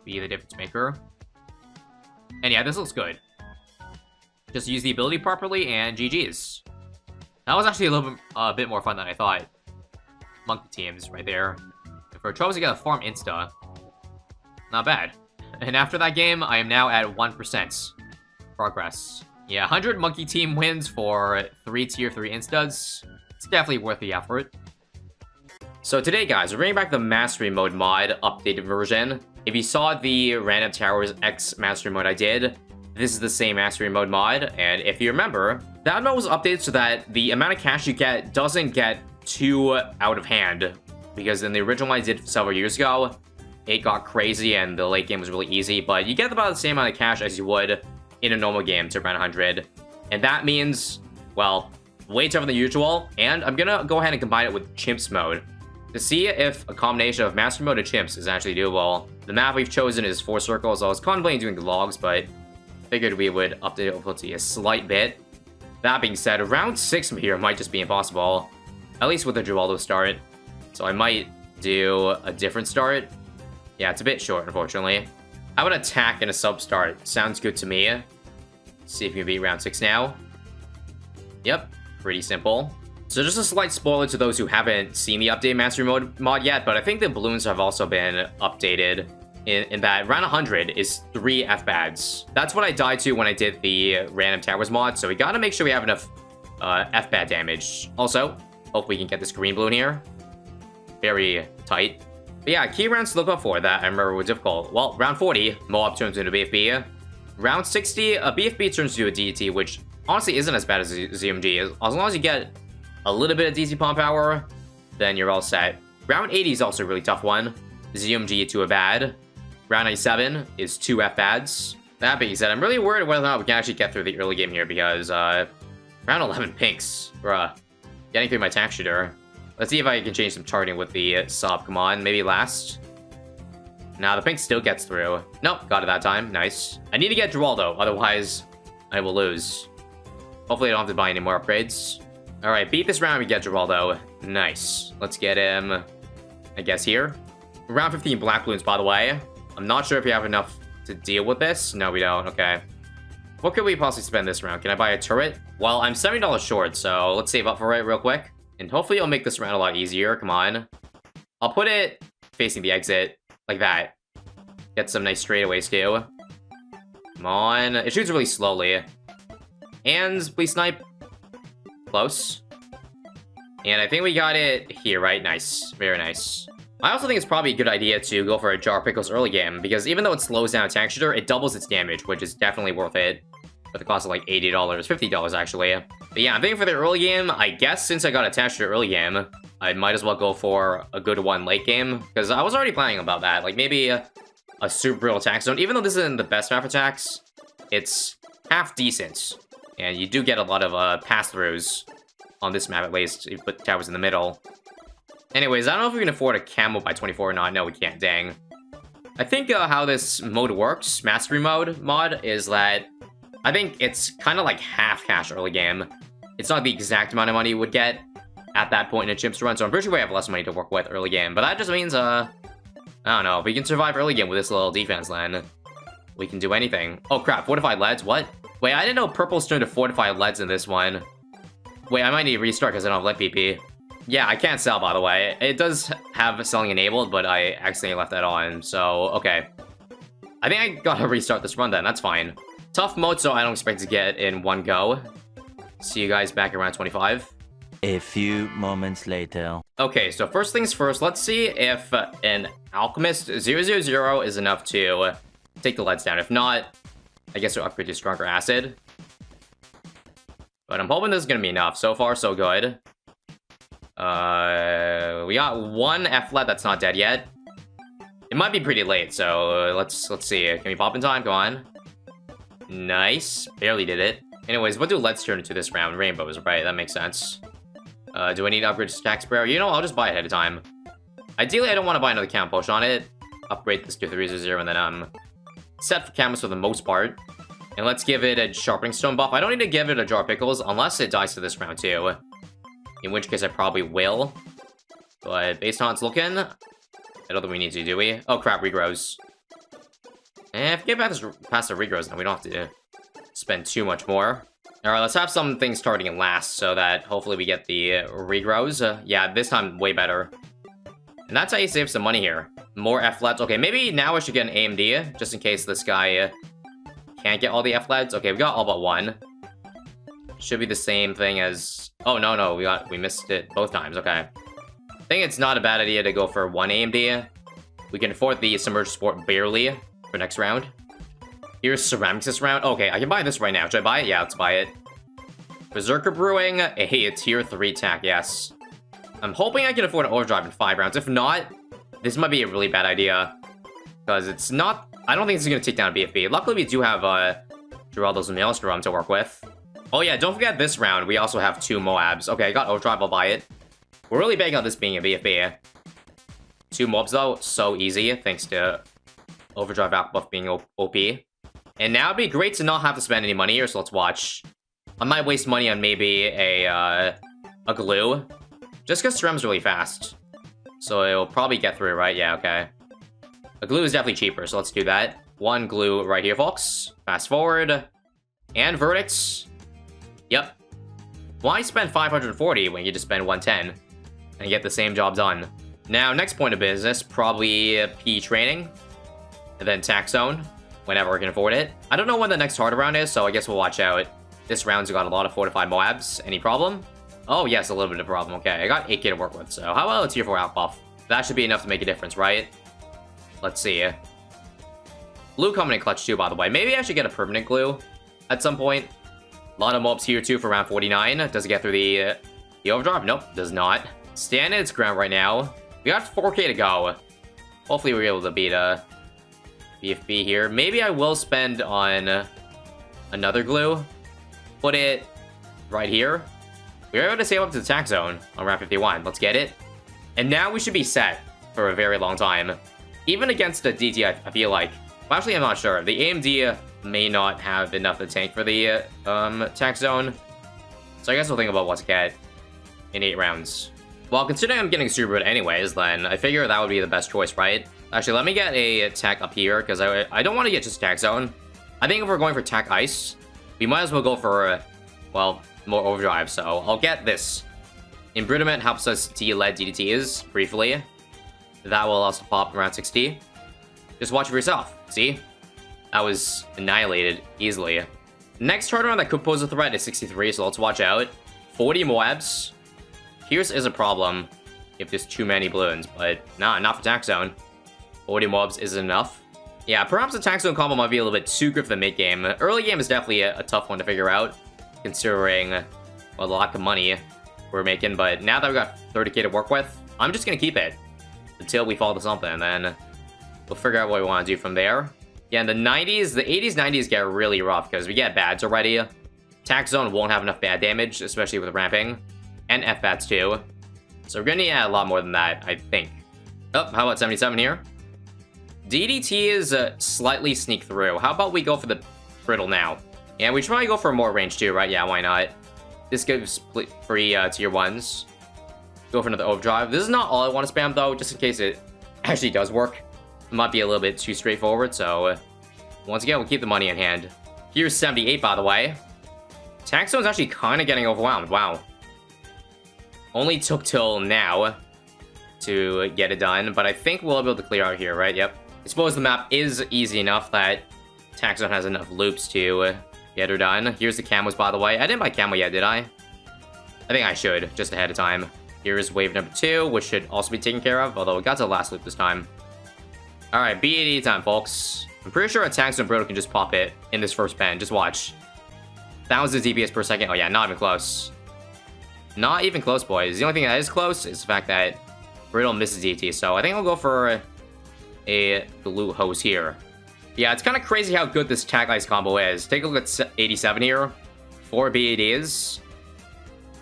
be the difference maker. And yeah, this looks good. Just use the ability properly, and GG's. That was actually a bit more fun than I thought. Monkey teams right there. And for trophies, you gotta farm insta. Not bad. And after that game, I am now at 1% progress. Yeah, 100 monkey team wins for 3 tier 3 instas. It's definitely worth the effort. So today, guys, we're bringing back the Mastery Mode mod, updated version. If you saw the Random Towers X Mastery Mode I did, this is the same Mastery Mode mod. And if you remember, that mode was updated so that the amount of cash you get doesn't get too out of hand because in the original one I did several years ago, it got crazy and the late game was really easy, but you get about the same amount of cash as you would in a normal game to around 100. And that means, well, way tougher than usual, and I'm gonna go ahead and combine it with Chimps mode to see if a combination of Mastery mode and Chimps is actually doable. The map we've chosen is 4 circles. I was contemplating doing the logs, but figured we would update the difficulty a slight bit. That being said, round 6 from here might just be impossible, at least with the Geraldo start, so I might do a different start. Yeah, it's a bit short, unfortunately. I would attack and a sub start. Sounds good to me. See if we can beat round 6 now. Yep, pretty simple. So just a slight spoiler to those who haven't seen the updated Mastery Mode mod yet, but I think the balloons have also been updated in that round 100 is 3 F-Bads. That's what I died to when I did the Random Towers mod, so we gotta make sure we have enough F-Bad damage. Also, hope we can get this green balloon here. Very tight. But yeah, key rounds to look up for that I remember were difficult. Well, round 40, Moab turns into BFB. Round 60, a BFB turns into a DT, which honestly isn't as bad as ZMG. As long as you get a little bit of DC pump power, then you're all set. Round 80 is also a really tough one. ZMG to a bad. Round 97 is 2 F-Bads. That being said, I'm really worried whether or not we can actually get through the early game here because, round 11 pinks. Bruh. Getting through my Tack shooter. Let's see if I can change some targeting with the ISAB. Come on, maybe last. Nah, the pink still gets through. Nope, got it that time. Nice. I need to get Geraldo, otherwise I will lose. Hopefully I don't have to buy any more upgrades. Alright, beat this round, we get Geraldo. Nice. Let's get him, I guess, here. Round 15 black balloons, by the way. I'm not sure if we have enough to deal with this. No, we don't. Okay. What could we possibly spend this round? Can I buy a turret? Well, I'm $70 short, so let's save up for it real quick. And hopefully it'll make this round a lot easier. Come on. I'll put it facing the exit, like that. Get some nice straightaways, too. Come on. It shoots really slowly. And please snipe. Close. And I think we got it here, right? Nice. Very nice. I also think it's probably a good idea to go for a Jar of Pickles early game, because even though it slows down Tack shooter, it doubles its damage, which is definitely worth it. With the cost of like $80, $50 actually. But yeah, I'm thinking for the early game, I guess since I got attached to the early game, I might as well go for a good one late game, because I was already planning about that. Like maybe a super brutal attack zone. Even though this isn't the best map for attacks, it's half decent. And you do get a lot of pass-throughs on this map at least. You put towers in the middle. Anyways, I don't know if we can afford a camo by 24 or not. No, we can't. Dang. I think how this mode works, Mastery mode mod, is that I think it's kind of like half cash early game. It's not the exact amount of money you would get at that point in a Chimps run, so I'm pretty sure we have less money to work with early game. But that just means, I don't know, if we can survive early game with this little defense then, we can do anything. Oh crap, fortified leads? What? Wait, I didn't know purple's turned to fortified leads in this one. Wait, I might need to restart because I don't have lead PP. Yeah, I can't sell, by the way. It does have selling enabled, but I accidentally left that on, so, okay. I think I gotta restart this run then, that's fine. Tough mode, so I don't expect to get in one go. See you guys back around 25. A few moments later. Okay, so first things first, let's see if an Alchemist 000 is enough to take the leads down. If not, I guess we'll upgrade to Stronger Acid. But I'm hoping this is gonna be enough. So far, so good. We got one F-Lead that's not dead yet. It might be pretty late, so let's see. Can we pop in time? Come on. Nice. Barely did it. Anyways, what do leads turn into this round? Rainbows, right? That makes sense. Do I need to upgrade to Stack Sparrow? You know, I'll just buy it ahead of time. Ideally, I don't want to buy another cam potion on it. Upgrade this to 300 and then, set for cameras for the most part. And let's give it a Sharpening Stone buff. I don't need to give it a Jar of Pickles unless it dies to this round too. In which case I probably will. But based on how it's looking, I don't think we need to, do we? Oh crap, regrows. If we get past the regrows, then we don't have to spend too much more. Alright, let's have some things starting in last so that hopefully we get the regrows. Yeah, this time way better. And that's how you save some money here. More F-Leds. Okay, maybe now I should get an AMD, just in case this guy can't get all the F-Leds. Okay, we got all but one. Should be the same thing as... Oh, no, we missed it both times. Okay. I think it's not a bad idea to go for one AMD. We can afford the Submerged Sport barely for next round. Here's Ceramics this round. Okay, I can buy this right now. Should I buy it? Yeah, let's buy it. Berserker Brewing, a tier 3 tack, yes. I'm hoping I can afford an overdrive in 5 rounds. If not, this might be a really bad idea. Because it's not... I don't think this is going to take down a BFB. Luckily, we do have Geraldo's Maelstrom to work with. Oh yeah, don't forget this round, we also have 2 Moabs. Okay, I got overdrive, I'll buy it. We're really banking on this being a BFB. 2 mobs though, so easy, thanks to overdrive out buff being OP. And now it'd be great to not have to spend any money here, so let's watch. I might waste money on maybe a glue. Just because Strem's really fast. So it'll probably get through, right? Yeah, okay. A glue is definitely cheaper, so let's do that. 1 glue right here, folks. Fast forward. And verdicts. Yep. Why spend 540 when you just spend 110 and get the same job done? Now, next point of business, probably P training. And then tax zone, whenever we can afford it. I don't know when the next harder round is, so I guess we'll watch out. This round's got a lot of fortified Moabs. Any problem? Oh, yes, a little bit of a problem. Okay, I got 8k to work with, so how about a tier 4 out buff? That should be enough to make a difference, right? Let's see. Blue coming in clutch too, by the way. Maybe I should get a permanent glue at some point. A lot of mobs here too for round 49. Does it get through the overdrive? Nope, does not. Stand its ground right now. We got 4k to go. Hopefully we're able to beat a BFB here. Maybe I will spend on another glue. Put it right here. We're able to save up to the tax zone on round 51. Let's get it. And now we should be set for a very long time. Even against the DT, I feel like. Well, actually, I'm not sure. The AMD may not have enough to tank for the tax zone. So I guess we'll think about what to get in 8 rounds. Well, considering I'm getting super good anyways, then I figure that would be the best choice, right? Actually, let me get a Tack up here, because I don't want to get just tax zone. I think if we're going for Tack Ice, we might as well go for, well, more overdrive. So I'll get this. Embrutement helps us de-lead DDTs, briefly. That will allow us to pop around 60. Just watch it for yourself. See? That was annihilated easily. Next turnaround that could pose a threat is 63, so let's watch out. 40 Moabs. Pierce is a problem if there's too many balloons, but nah, not for tax zone. 40 Moabs isn't enough. Yeah, perhaps the tax zone combo might be a little bit too good for the mid game. Early game is definitely a tough one to figure out, considering well, the lack of money we're making. But now that we've got 30k to work with, I'm just gonna keep it until we fall to something, and then we'll figure out what we want to do from there. Yeah, in the 90s, the 80s, 90s get really rough because we get bads already. Tax zone won't have enough bad damage, especially with ramping, and F-bats too. So we're gonna need a lot more than that, I think. Oh, how about 77 here? DDT is slightly sneak through. How about we go for the brittle now? Yeah, we should probably go for more range too, right? Yeah, why not? This gives free tier 1s. Go for another overdrive. This is not all I want to spam though, just in case it actually does work. It might be a little bit too straightforward, so once again, we'll keep the money in hand. Here's 78, by the way. Tax zone's actually kind of getting overwhelmed. Wow. Only took till now to get it done, but I think we'll be able to clear out here, right? Yep. I suppose the map is easy enough that tax zone has enough loops to get her done. Here's the camos, by the way. I didn't buy camo yet, did I? I think I should, just ahead of time. Here's wave number 2, which should also be taken care of, although it got to the last loop this time. Alright, BTD time, folks. I'm pretty sure a tax zone Broto can just pop it in this first pen. Just watch. Thousands DPS per second. Oh yeah, not even close. Not even close, boys. The only thing that is close is the fact that Brittle misses DT, so I think I'll go for a blue hose here. Yeah, it's kind of crazy how good this Tack Ice combo is. Take a look at 87 here. 4 BADs.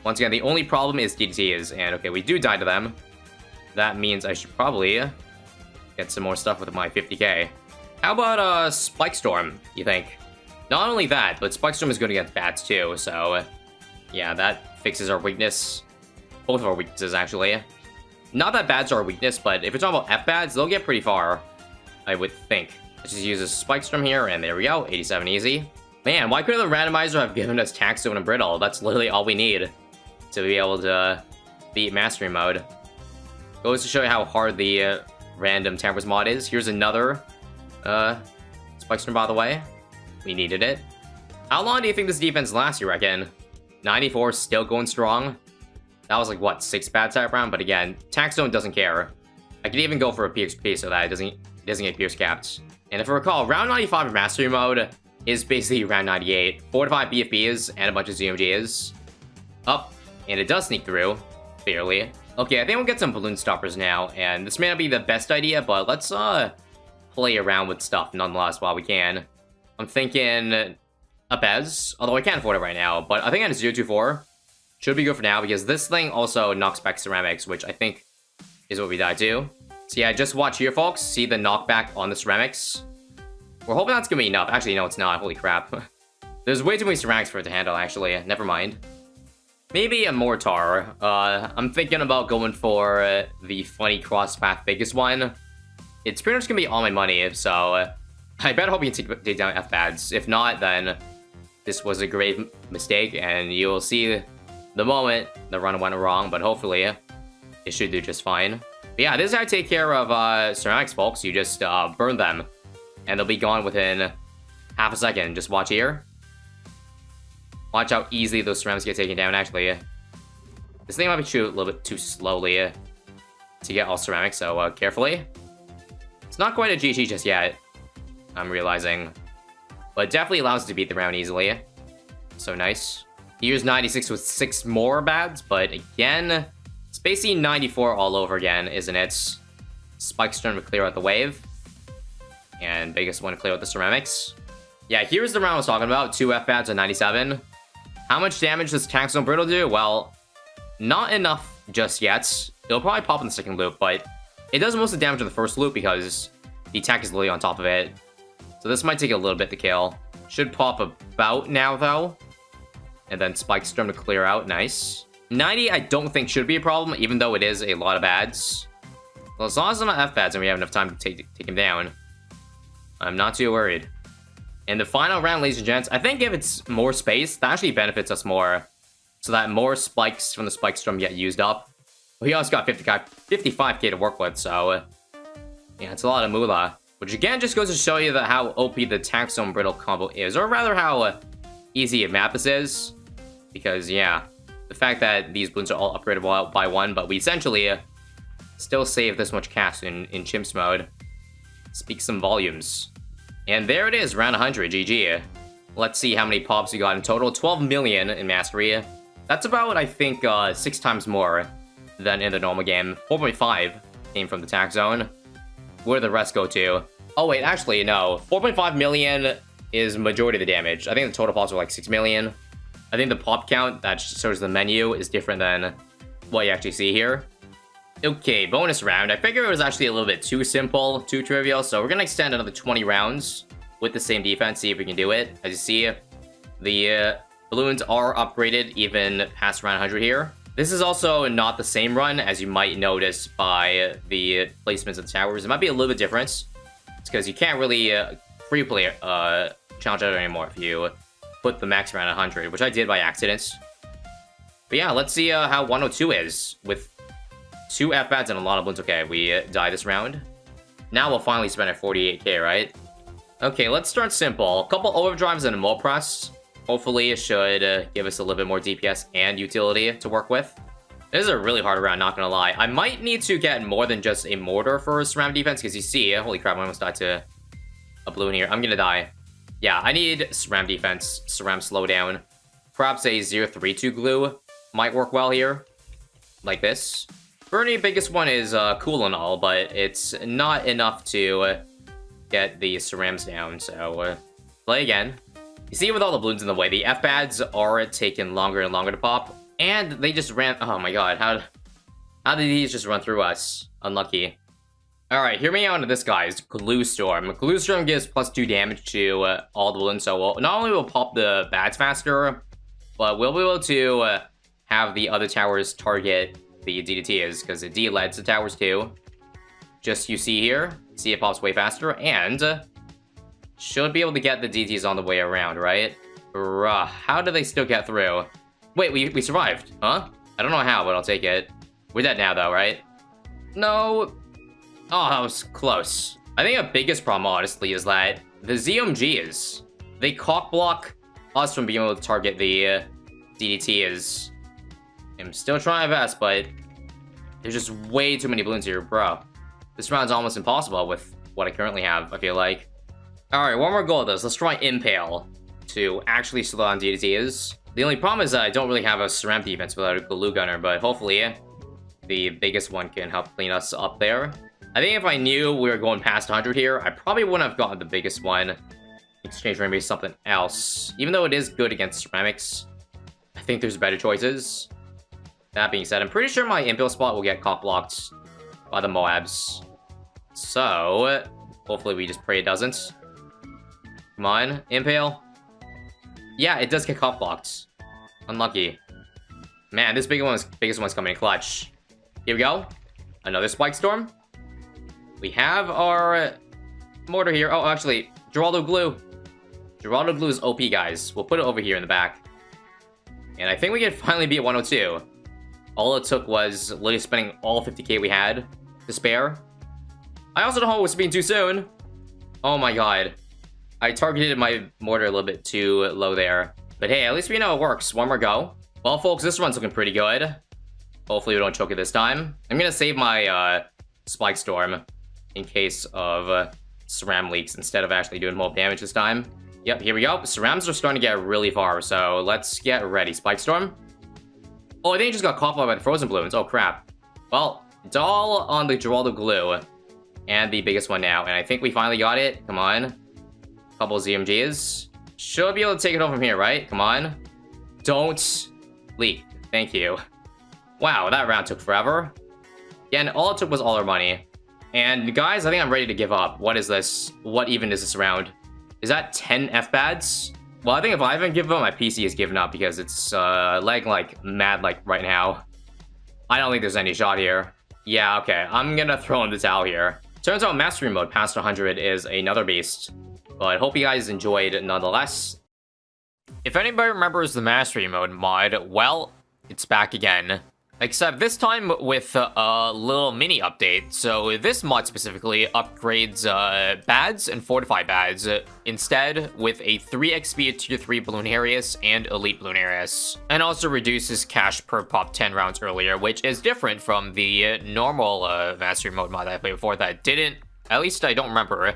Once again, the only problem is DDTs, and okay, we do die to them. That means I should probably get some more stuff with my 50k. How about Spike Storm, you think? Not only that, but Spike Storm is good against bats too, so yeah, that fixes our weakness. Both of our weaknesses, actually. Not that bats are our weakness, but if you're talking about F-bats, they'll get pretty far, I would think. Let's just use a Spike Storm here, and there we go, 87 easy. Man, why couldn't the randomizer have given us Tax Zone and Brittle? That's literally all we need to be able to beat Mastery Mode. Goes to show you how hard the random Tempers mod is. Here's another Spike Storm, by the way. We needed it. How long do you think this defense lasts, you reckon? 94, still going strong. That was like, what, 6 bad type round? But again, Tax Zone doesn't care. I could even go for a PXP so that it doesn't get Pierce capped. And if I recall, round 95 in Mastery Mode is basically round 98. 4 to 5 BFBs and a bunch of ZMGs. Up, and it does sneak through, barely. Okay, I think we'll get some balloon stoppers now, and this may not be the best idea, but let's play around with stuff nonetheless while we can. I'm thinking a Bez, although I can't afford it right now, but I think a 024 should be good for now, because this thing also knocks back ceramics, which I think is what we die to. So yeah, just watch here, folks. See the knockback on the ceramics. We're hoping that's gonna be enough. Actually, no, it's not. Holy crap. There's way too many ceramics for it to handle, actually. Never mind. Maybe a mortar. I'm thinking about going for the funny cross-path biggest one. It's pretty much gonna be all my money, so I better hope you can take down F-Pads. If not, then this was a grave mistake, and you'll see the moment the run went wrong, but hopefully it should do just fine. But yeah, this is how I take care of ceramics, folks. You just burn them, and they'll be gone within half a second. Just watch here. Watch how easily those ceramics get taken down, actually. This thing might be chewed a little bit too slowly to get all ceramics, so carefully. It's not quite a GG just yet, I'm realizing. But it definitely allows us to beat the round easily. So nice. Here's 96 with 6 more bads, but again, it's basically 94 all over again, isn't it? Spike's turn to clear out the wave. And biggest one to clear out the ceramics. Yeah, here's the round I was talking about. 2 F-Bads on 97. How much damage does Tack Zone Brittle do? Well, not enough just yet. It'll probably pop in the second loop, but it does most of the damage in the first loop because the attack is literally on top of it. So this might take a little bit to kill. Should pop about now, though. And then Spike Storm to clear out. Nice. 90, I don't think should be a problem, even though it is a lot of ads. Well, as long as it's not F-Bads and we have enough time to take him down, I'm not too worried. In the final round, ladies and gents, I think if it's more space, that actually benefits us more. So that more spikes from the Spike Storm get used up. We also got 55k to work with, so yeah, it's a lot of moolah. Which again just goes to show you that how OP the Tack Zone Brittle combo is, or rather how easy a map this is. Because yeah, the fact that these balloons are all upgradable by 1, but we essentially still save this much cash in Chimps mode, speaks some volumes. And there it is, round 100, GG. Let's see how many pops we got in total. 12 million in Mastery. That's about, I think, 6 times more than in the normal game. 4.5 came from the Tack Zone. Where did the rest go to? Oh wait, actually, no. 4.5 million is majority of the damage. I think the total pops are like 6 million. I think the pop count that shows the menu is different than what you actually see here. Okay, bonus round. I figure it was actually a little bit too simple, too trivial, so we're gonna extend another 20 rounds with the same defense, see if we can do it. As you see, the balloons are upgraded even past round 100 here. This is also not the same run, as you might notice by the placements of the towers. It might be a little bit different. It's because you can't really free play challenge out anymore if you put the max around 100, which I did by accident. But yeah, let's see how 102 is with 2 F-Bats and a lot of balloons. Okay, we die this round. Now we'll finally spend our 48k, right? Okay, let's start simple. A couple overdrives and a mult press. Hopefully it should give us a little bit more DPS and utility to work with. This is a really hard round, not gonna lie. I might need to get more than just a mortar for SRAM defense, because you see, holy crap, I almost died to a balloon here. I'm gonna die. Yeah, I need SRAM defense, SRAM slowdown. Perhaps a 032 glue might work well here. Like this. Bernie, biggest one is cool and all, but it's not enough to get the SRAMs down, so play again. You see, with all the balloons in the way, the F-Bads are taking longer and longer to pop, and they just ran— oh my god, how did these just run through us? Unlucky. Alright, hear me out on this, guys. Glue Storm. Glue Storm gives +2 damage to all the balloons, so not only will pop the bads faster, but we'll be able to have the other towers target the DDTs, because the D leds the towers too. Just you see here, see it pops way faster, and should be able to get the DTs on the way around, right? Bruh, how do they still get through? Wait, we survived, huh? I don't know how, but I'll take it. We're dead now, though, right? No. Oh, that was close. I think the biggest problem, honestly, is that the ZMGs, they cock-block us from being able to target the DDTs. I'm still trying my best, but there's just way too many balloons here, bro. This round's almost impossible with what I currently have, I feel like. Alright, one more goal of this. Let's try Impale to actually slow down DDTs. The only problem is that I don't really have a SRAM defense without a glue gunner, but hopefully the biggest one can help clean us up there. I think if I knew we were going past 100 here, I probably wouldn't have gotten the biggest one. Exchange for maybe something else. Even though it is good against ceramics, I think there's better choices. That being said, I'm pretty sure my impale spot will get cock blocked by the Moabs. So, hopefully we just pray it doesn't. Come on, impale. Yeah, it does get cock blocked. Unlucky. Man, this biggest one's coming in clutch. Here we go. Another Spike Storm. We have our mortar here. Oh, actually, Geraldo Glue. Geraldo Glue is OP, guys. We'll put it over here in the back. And I think we can finally beat 102. All it took was literally spending all 50k we had to spare. I also don't know it was being too soon. Oh my god. I targeted my mortar a little bit too low there. But hey, at least we know it works. One more go. Well, folks, this one's looking pretty good. Hopefully we don't choke it this time. I'm gonna save my Spike Storm in case of Ceram leaks instead of actually doing more damage this time. Yep, here we go. Cerams are starting to get really far, so let's get ready. Spike Storm. Oh, I think it just got caught by the Frozen Balloons. Oh, crap. Well, it's all on the Geraldo Glue and the biggest one now, and I think we finally got it. Come on. Couple ZMGs. Should be able to take it home from here, right? Come on. Don't leak. Thank you. Wow, that round took forever. Again, all it took was all our money. And guys, I think I'm ready to give up. What is this? What even is this round? Is that 10 F-Bads? Well, I think if I haven't given up, my PC has given up because it's lagging like mad like right now. I don't think there's any shot here. Yeah, okay. I'm gonna throw in the towel here. Turns out Mastery Mode past 100 is another beast. But hope you guys enjoyed nonetheless. If anybody remembers the Mastery Mode mod, well, it's back again. Except this time with a little mini update. So this mod specifically upgrades Bads and Fortified Bads instead with a 3 XP Tier 3 Bloonarius and Elite Bloonarius. And also reduces cash per pop 10 rounds earlier, which is different from the normal Mastery Mode mod that I played before that didn't, at least I don't remember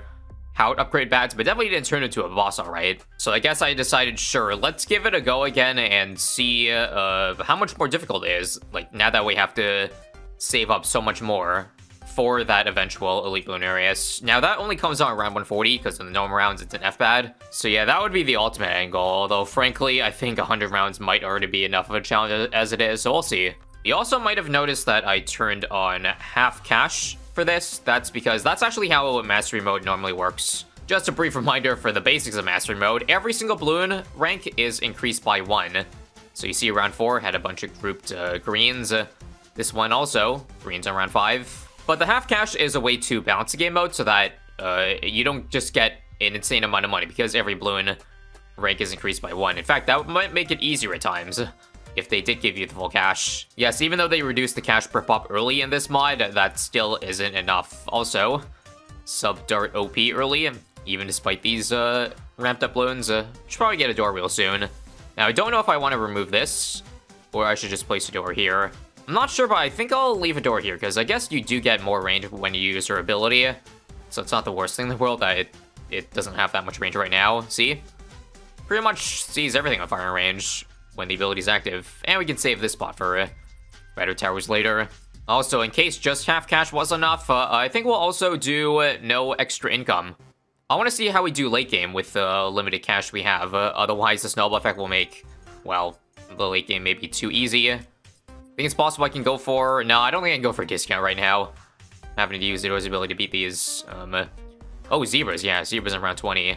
how it upgrade Bads, but definitely didn't turn into a boss, alright. So I guess I decided, sure, let's give it a go again and see how much more difficult it is, like, now that we have to save up so much more for that eventual Elite Bloonarius. Now, that only comes out around 140, because in the normal rounds, it's an F-Bad. So yeah, that would be the ultimate angle, although frankly, I think 100 rounds might already be enough of a challenge as it is, so we'll see. You also might have noticed that I turned on half cash for this. That's because that's actually how Mastery Mode normally works. Just a brief reminder for the basics of Mastery Mode, every single balloon rank is increased by 1. So you see round 4 had a bunch of grouped greens. This one also, greens on round 5. But the half cash is a way to balance the game mode so that you don't just get an insane amount of money because every balloon rank is increased by 1. In fact, that might make it easier at times if they did give you the full cash. Yes, even though they reduced the cash per pop early in this mod, that still isn't enough. Also, sub-dart OP early, even despite these ramped up balloons. Should probably get a door real soon. Now, I don't know if I want to remove this, or I should just place a door here. I'm not sure, but I think I'll leave a door here, because I guess you do get more range when you use your ability. So it's not the worst thing in the world that it doesn't have that much range right now. See? Pretty much sees everything on firing range when the ability is active. And we can save this spot for better towers later. Also, in case just half cash was enough, I think we'll also do no extra income. I want to see how we do late game with the limited cash we have. Otherwise, the snowball effect will make, well, the late game may be too easy. I think it's possible I can go for... No, I don't think I can go for a discount right now. I'm having to use Zero's ability to beat these. Oh, Zebras. Yeah, Zebras in round 20.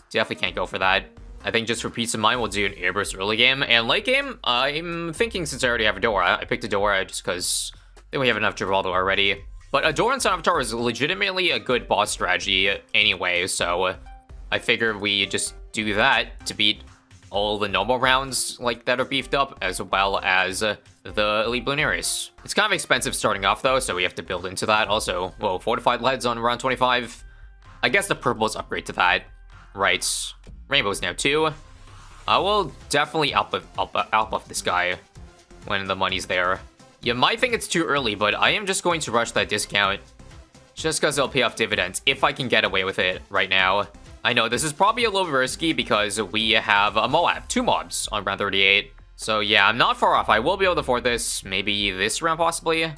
Definitely can't go for that. I think just for peace of mind, we'll do an Airburst early game. And late game, I'm thinking since I already have a door, I picked a door just because I think we have enough Geraldo already. But a door in Son of Tar is legitimately a good boss strategy anyway, so I figure we just do that to beat all the normal rounds like that are beefed up, as well as the Elite Bloonarius. It's kind of expensive starting off though, so we have to build into that. Also, whoa, Fortified Leads on round 25. I guess the purples upgrade to that. Right. Rainbow's now 2. I will definitely outbuff this guy when the money's there. You might think it's too early, but I am just going to rush that discount just because it'll pay off dividends if I can get away with it right now. I know this is probably a little risky because we have a Moab, 2 mobs on round 38. So yeah, I'm not far off. I will be able to afford this, maybe this round possibly.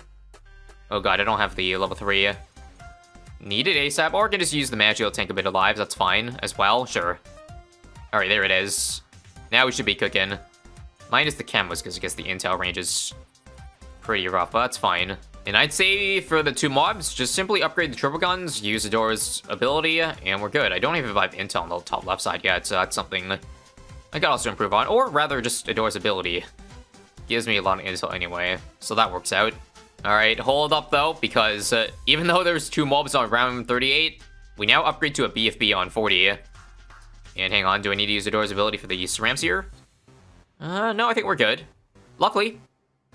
Oh god, I don't have the level 3. Needed ASAP, or I can just use the magical tank a bit of lives, that's fine as well, sure. Alright, there it is. Now we should be cooking. Minus the camos, because I guess the intel range is pretty rough, but that's fine. And I'd say for the 2 mobs, just simply upgrade the triple guns, use Adora's ability, and we're good. I don't even have intel on the top left side yet, so that's something I could also improve on. Or rather, just Adora's ability. Gives me a lot of intel anyway, so that works out. Alright, hold up though, because even though there's 2 mobs on round 38, we now upgrade to a BFB on 40. And hang on, do I need to use Adora's ability for the Cerams here? No, I think we're good. Luckily,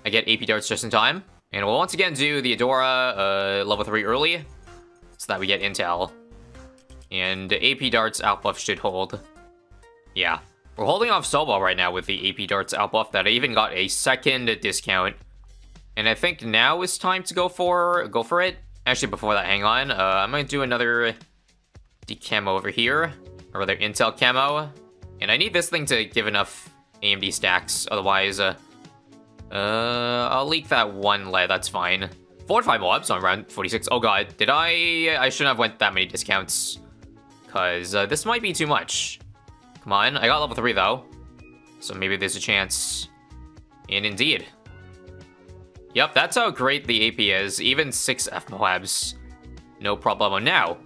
I get AP darts just in time. And we'll once again do the Adora level 3 early, so that we get intel. And AP darts outbuff should hold. Yeah. We're holding off Sobal right now with the AP darts outbuff that I even got a second discount. And I think now is time to go for it. Actually, before that, hang on. I'm going to do another decamo over here. Or rather, intel camo. And I need this thing to give enough AMD stacks. Otherwise, I'll leak that 1 lead. That's fine. 4 to 5 mobs on round 46. Oh god, did I shouldn't have went that many discounts. Because this might be too much. Come on, I got level 3 though. So maybe there's a chance. And indeed. Yep, that's how great the AP is. Even 6 F mobs. No problemo. Now,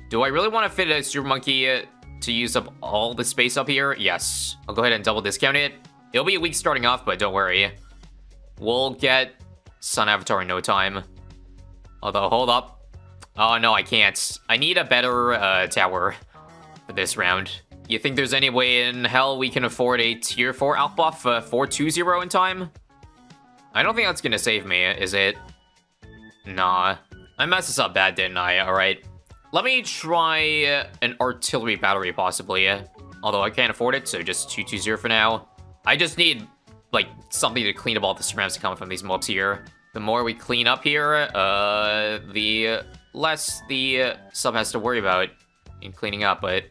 do I really want to fit a Super Monkey to use up all the space up here? Yes. I'll go ahead and double discount it. It'll be a week starting off, but don't worry. We'll get Sun Avatar in no time. Although, hold up. Oh, no, I can't. I need a better tower for this round. You think there's any way in hell we can afford a tier 4 outbuff 420 in time? I don't think that's gonna save me, is it? Nah. I messed this up bad, didn't I? Alright. Let me try an artillery battery, possibly. Although I can't afford it, so just 220 for now. I just need, like, something to clean up all the ceramics coming from these mobs here. The more we clean up here, the less the sub has to worry about in cleaning up, but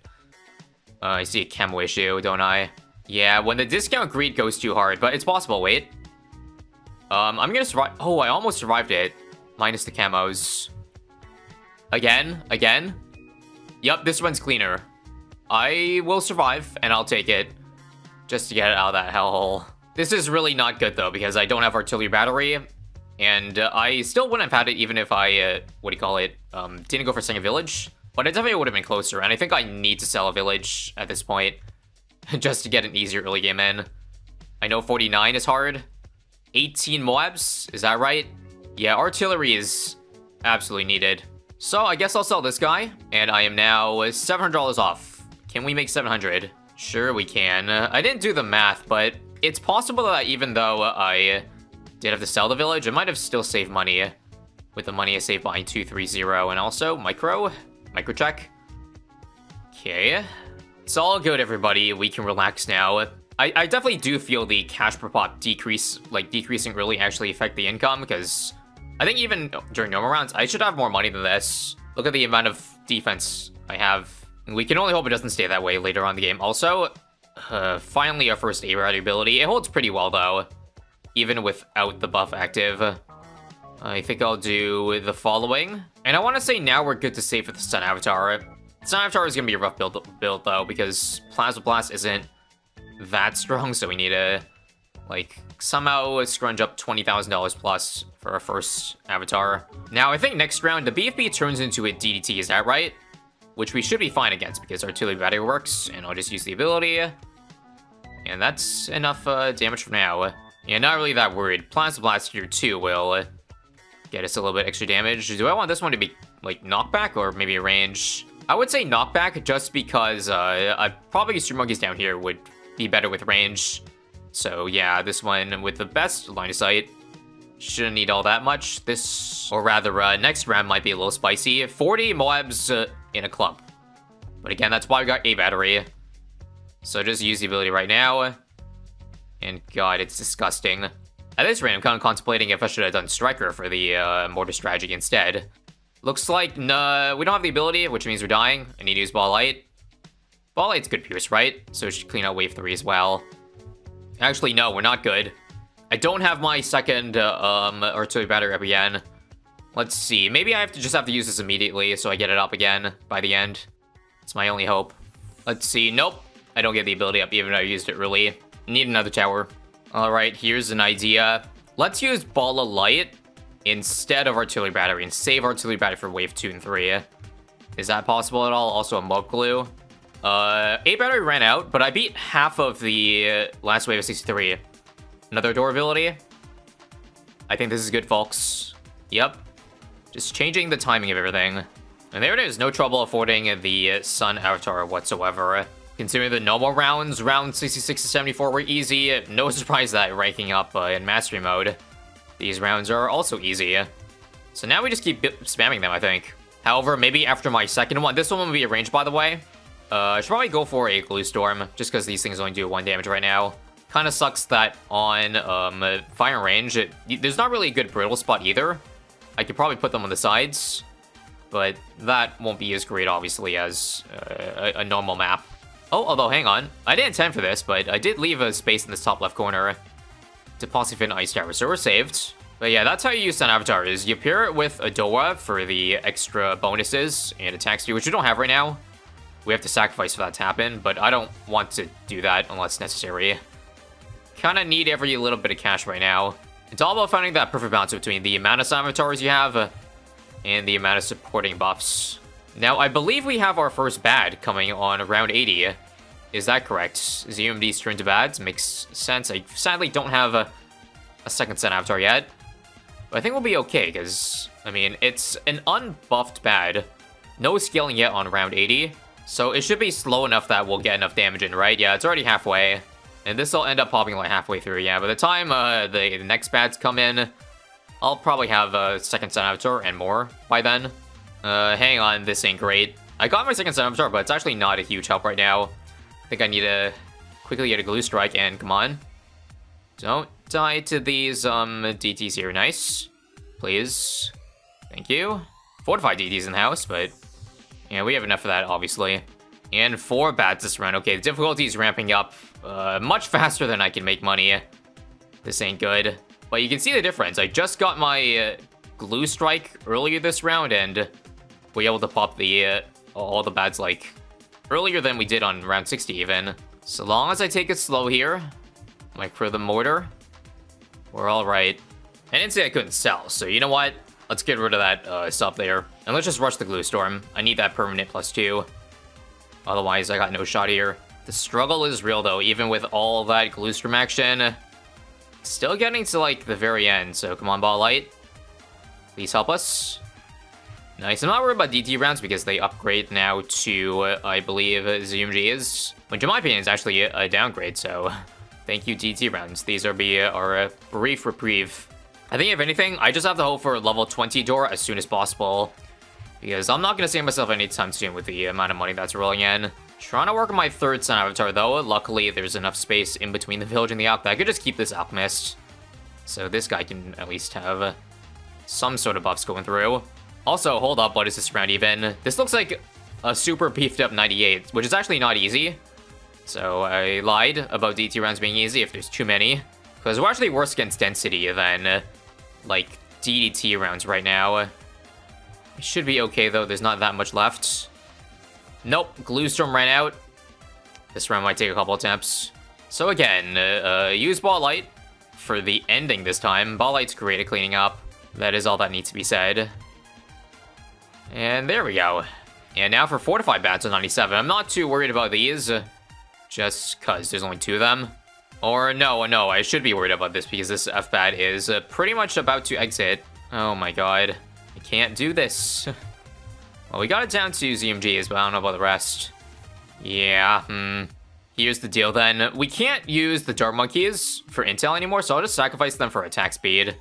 I see a camo issue, don't I? Yeah, when the discount greed goes too hard, but it's possible, wait. I'm gonna survive. Oh, I almost survived it. Minus the camos. Again? Yep, this one's cleaner. I will survive, and I'll take it. Just to get it out of that hellhole. This is really not good, though, because I don't have artillery battery. And I still wouldn't have had it even if I, didn't go for second village. But it definitely would have been closer, and I think I need to sell a village at this point. Just to get an easier early game in. I know 49 is hard. 18 Moabs, is that right? Yeah, artillery is absolutely needed. So I guess I'll sell this guy, and I am now $700 off. Can we make 700? Sure we can. I didn't do the math, but it's possible that even though I did have to sell the village, I might have still saved money with the money I saved buying 230 and also microcheck. Okay. It's all good, everybody. We can relax now. I definitely do feel the cash per pop decreasing really actually affect the income, because I think even during normal rounds, I should have more money than this. Look at the amount of defense I have. We can only hope it doesn't stay that way later on in the game. Also, finally our first A-Rider ability. It holds pretty well, though, even without the buff active. I think I'll do the following. And I want to say now we're good to save for the Sun Avatar. Sun Avatar is going to be a rough build, though, because Plasma Blast isn't that strong, so we need to, like, somehow scrunch up $20,000 plus for our first Avatar. Now, I think next round, the BFB turns into a DDT, is that right? Which we should be fine against, because artillery battery works, and I'll just use the ability. And that's enough damage for now. Yeah, not really that worried. Plasma Blast here, too, will get us a little bit extra damage. Do I want this one to be, like, knockback, or maybe a range? I would say knockback, just because I probably Super Monkeys down here would be better with range. So yeah, this one with the best line of sight shouldn't need all that much. This, or rather, next round might be a little spicy. 40 Moabs in a clump. But again, that's why we got a battery. So just use the ability right now. And god, it's disgusting. At this rate, I'm kind of contemplating if I should have done Striker for the Mortar strategy instead. Looks like we don't have the ability, which means we're dying. I need to use Ball Light. Ball Light's good pierce, right? So it should clean out wave 3 as well. Actually, no, we're not good. I don't have my second artillery battery up again. Let's see. Maybe I just have to use this immediately so I get it up again by the end. It's my only hope. Let's see. Nope. I don't get the ability up even though I used it early. Need another tower. Alright, here's an idea. Let's use Ball of Light instead of Artillery Battery and save Artillery Battery for wave 2 and 3. Is that possible at all? Also a Mug Glue. 8 battery ran out, but I beat half of the last wave of 63. Another door ability. I think this is good, folks. Yep. Just changing the timing of everything. And there it is. No trouble affording the Sun Avatar whatsoever. Considering the normal rounds, round 66 to 74 were easy. No surprise that ranking up in Mastery Mode, these rounds are also easy. So now we just keep spamming them, I think. However, maybe after my second one, this one will be arranged, by the way. I should probably go for a Glue Storm, just because these things only do 1 damage right now. Kind of sucks that on Fire Range, there's not really a good brittle spot either. I could probably put them on the sides, but that won't be as great, obviously, as a normal map. Oh, although, hang on. I didn't intend for this, but I did leave a space in this top left corner to possibly fit an Ice Tower, so we're saved. But yeah, that's how you use Sun Avatar, is you pair it with Adoa for the extra bonuses and attack speed, which we don't have right now. We have to sacrifice for that to happen, but I don't want to do that unless necessary. Kinda need every little bit of cash right now. It's all about finding that perfect balance between the amount of Sun Avatars you have and the amount of supporting buffs. Now, I believe we have our first bad coming on round 80. Is that correct? ZMD's turn to bads makes sense. I sadly don't have a second Sun Avatar yet. But I think we'll be okay, because, I mean, it's an unbuffed bad. No scaling yet on round 80. So it should be slow enough that we'll get enough damage in, right? Yeah, it's already halfway. And this will end up popping like halfway through, yeah. By the time the next bads come in, I'll probably have a second Sun Avatar and more by then. Hang on, this ain't great. I got my second Sun Avatar, but it's actually not a huge help right now. I think I need to quickly get a Glue Strike, and come on. Don't die to these DTs here, nice. Please. Thank you. Fortified DTs in the house, but yeah, we have enough of that, obviously. And 4 bats this round. Okay, the difficulty is ramping up much faster than I can make money. This ain't good. But you can see the difference. I just got my Glue Strike earlier this round, and we're able to pop the all the bats like earlier than we did on round 60 even. So long as I take it slow here, like for the mortar, we're all right. I didn't say I couldn't sell, so you know what? Let's get rid of that stuff there, and let's just rush the Glue Storm. I need that permanent +2. Otherwise, I got no shot here. The struggle is real, though, even with all that Glue Storm action. Still getting to, like, the very end, so come on, Ball Light. Please help us. Nice. I'm not worried about DT rounds because they upgrade now to, I believe, ZMG is, which in my opinion is actually a downgrade, so thank you, DT rounds. These are our brief reprieve. I think, if anything, I just have to hope for a level 20 door as soon as possible, because I'm not going to save myself anytime soon with the amount of money that's rolling in. Trying to work on my third Sun Avatar, though. Luckily, there's enough space in between the village and the Alchemist. I could just keep this Alchemist, so this guy can at least have some sort of buffs going through. Also, hold up, what is this round even? This looks like a super beefed up 98, which is actually not easy. So I lied about DT rounds being easy if there's too many, because we're actually worse against density than, like, DDT rounds right now. It should be okay, though. There's not that much left. Nope, Glue Storm ran out. This round might take a couple attempts. So again, use Ball Light for the ending this time. Ball Light's great at cleaning up. That is all that needs to be said. And there we go. And now for Fortified Bats on 97. I'm not too worried about these, just because there's only 2 of them. Or no, I should be worried about this because this F-Bat is pretty much about to exit. Oh my god. I can't do this. Well, we got it down to ZMGs, but I don't know about the rest. Yeah, Here's the deal then. We can't use the Dart Monkeys for intel anymore, so I'll just sacrifice them for attack speed.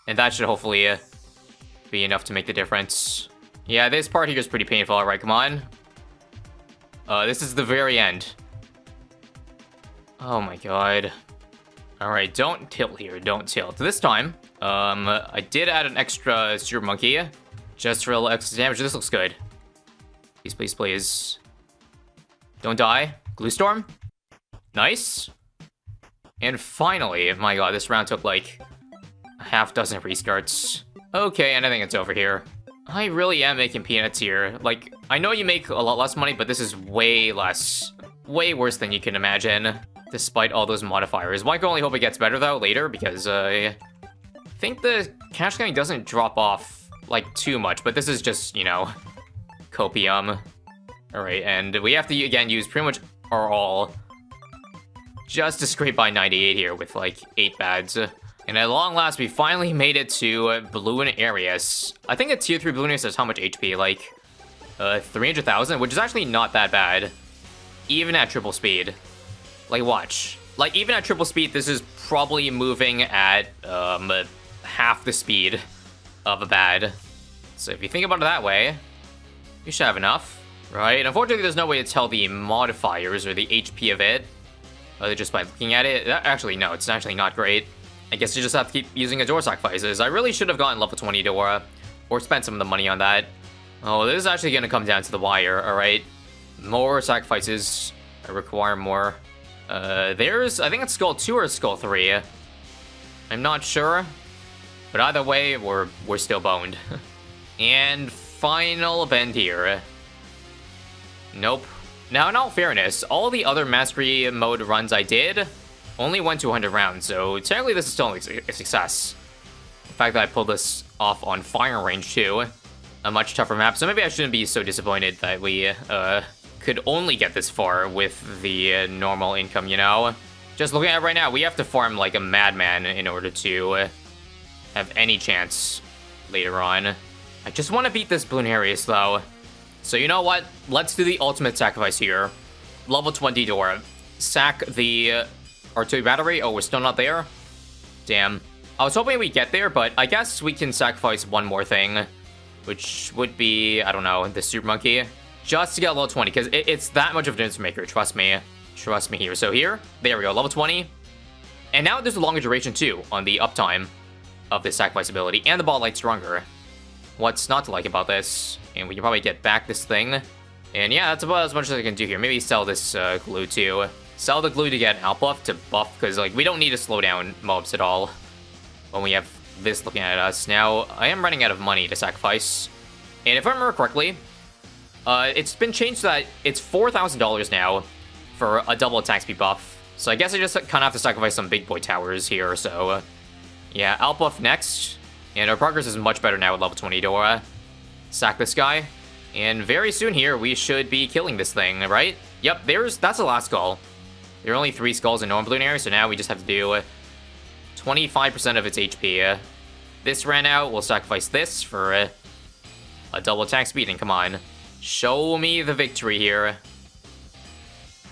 And that should hopefully be enough to make the difference. Yeah, this part here is pretty painful. Alright, come on. This is the very end. Oh my god. Alright, don't tilt here, don't tilt. This time, I did add an extra Super Monkey, just for a little extra damage. This looks good. Please, please, please. Don't die. Glue Storm. Nice. And finally, my god, this round took like a half dozen restarts. Okay, and I think it's over here. I really am making peanuts here. Like, I know you make a lot less money, but this is way less. Way worse than you can imagine, despite all those modifiers. One can only hope it gets better, though, later, because I think the cash counting doesn't drop off, like, too much, but this is just, you know, copium. Alright, and we have to, again, use pretty much our all just to scrape by 98 here with, like, 8 bads. And at long last, we finally made it to Balloon Arius. I think a tier 3 Balloon Arius has how much HP? Like, 300,000, which is actually not that bad. Even at triple speed. Like, watch. Like, even at triple speed, this is probably moving at, half the speed of a bad. So if you think about it that way, you should have enough, right? Unfortunately, there's no way to tell the modifiers or the HP of it, just by looking at it. Actually, no, it's actually not great. I guess you just have to keep using Adore sacrifices. I really should have gotten level 20 Dora, or spent some of the money on that. Oh, this is actually going to come down to the wire, alright? More sacrifices. I require more. There's, I think it's Skull 2 or Skull 3. I'm not sure. But either way, we're still boned. And final event here. Nope. Now, in all fairness, all the other Mastery Mode runs I did only went to 100 rounds, so technically this is still a success. The fact that I pulled this off on Fire Range too, a much tougher map, so maybe I shouldn't be so disappointed that we could only get this far with the normal income, you know? Just looking at it right now, we have to farm like a madman in order to have any chance later on. I just want to beat this Balloon Arius though. So you know what? Let's do the ultimate sacrifice here. Level 20 Dora. Sack the artillery battery. Oh, we're still not there? Damn. I was hoping we'd get there, but I guess we can sacrifice one more thing, which would be, I don't know, the Super Monkey, just to get level 20, because it's that much of a difference maker, trust me. Trust me here. So here, there we go, level 20. And now there's a longer duration too on the uptime of this sacrifice ability, and the ball light's stronger. What's not to like about this? And we can probably get back this thing. And yeah, that's about as much as I can do here. Maybe sell this glue too. Sell the glue to get an out buff to buff, because like we don't need to slow down mobs at all when we have this looking at us. Now, I am running out of money to sacrifice. And if I remember correctly, it's been changed so that it's $4,000 now for a double attack speed buff. So I guess I just kind of have to sacrifice some big boy towers here. So yeah, out buff next. And our progress is much better now with level 20 Dora. Sack this guy. And very soon here, we should be killing this thing, right? Yep, that's the last skull. There are only 3 skulls in normal Balloon Area, so now we just have to do 25% of its HP. This ran out, we'll sacrifice this for a double attack speed, and come on. Show me the victory here.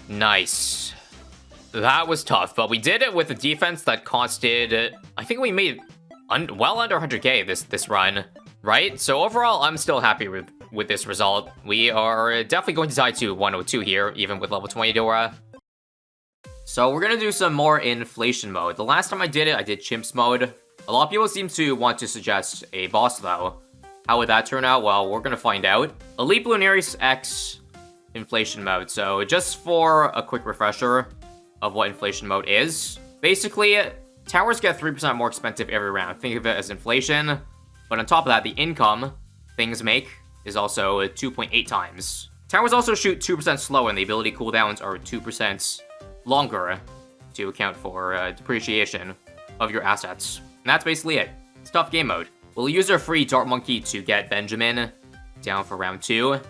Nice. That was tough, but we did it with a defense that costed, I think we made well under 100k this run, right? So overall, I'm still happy with this result. We are definitely going to die to 102 here, even with level 20 Dora. So we're gonna do some more inflation mode. The last time I did it, I did chimps mode. A lot of people seem to want to suggest a boss though. How would that turn out? Well, we're gonna find out. Elite Balloon Arius X inflation mode. So just for a quick refresher of what inflation mode is. Basically, towers get 3% more expensive every round. Think of it as inflation. But on top of that, the income things make is also 2.8 times. Towers also shoot 2% slower, and the ability cooldowns are 2% longer to account for depreciation of your assets. And that's basically it. It's tough game mode. We'll use our free Dart Monkey to get Benjamin down for round 2. I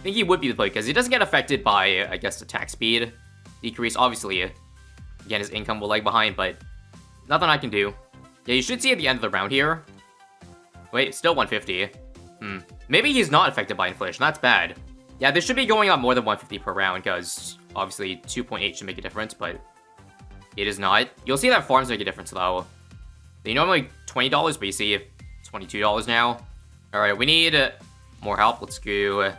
think he would be the play because he doesn't get affected by, I guess, attack speed decrease. Obviously, again, his income will lag behind, but nothing I can do. Yeah, you should see at the end of the round here. Wait, still 150. Maybe he's not affected by inflation. That's bad. Yeah, this should be going on more than 150 per round, because obviously 2.8 should make a difference, but it is not. You'll see that farms make a difference, though. They normally $20, but you see $22 now. Alright, we need more help. Let's go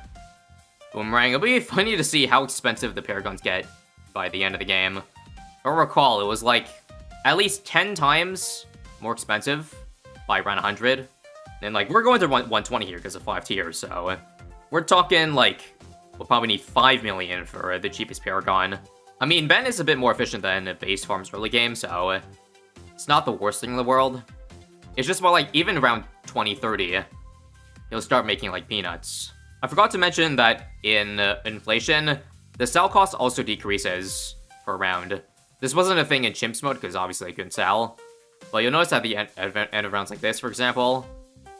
Boomerang. It'll be funny to see how expensive the Paragons get by the end of the game. If I recall, it was like at least 10 times more expensive by around 100. And like, we're going to 120 here because of 5 tiers, so we're talking like, we'll probably need 5 million for the cheapest Paragon. I mean, Ben is a bit more efficient than base farms early game, so it's not the worst thing in the world. It's just about, like, even around 2030, he'll start making, like, peanuts. I forgot to mention that in inflation, the sell cost also decreases per round. This wasn't a thing in Chimps mode, because obviously I couldn't sell. But you'll notice at the end of rounds like this, for example,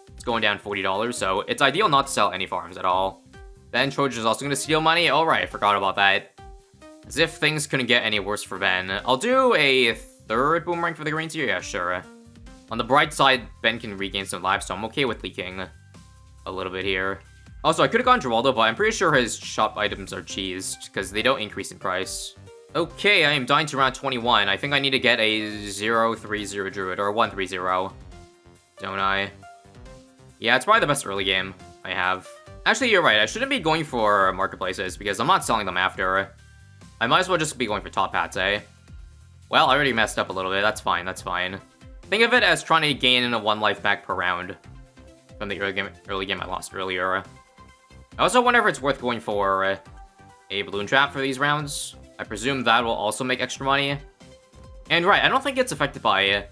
it's going down $40, so it's ideal not to sell any farms at all. Then Trojan is also going to steal money. Alright, forgot about that. As if things couldn't get any worse for Ben. I'll do a third boomerang for the greens here? Yeah, sure. On the bright side, Ben can regain some lives, so I'm okay with leaking a little bit here. Also, I could have gone Geraldo, but I'm pretty sure his shop items are cheesed, because they don't increase in price. Okay, I am dying to round 21. I think I need to get a 0-3-0 Druid, or a 1-3-0. Don't I? Yeah, it's probably the best early game I have. Actually, you're right. I shouldn't be going for marketplaces, because I'm not selling them after. I might as well just be going for top hats, eh? Well, I already messed up a little bit. That's fine, that's fine. Think of it as trying to gain a 1 life back per round from the early game I lost earlier. I also wonder if it's worth going for a balloon trap for these rounds. I presume that will also make extra money. And right, I don't think it's affected by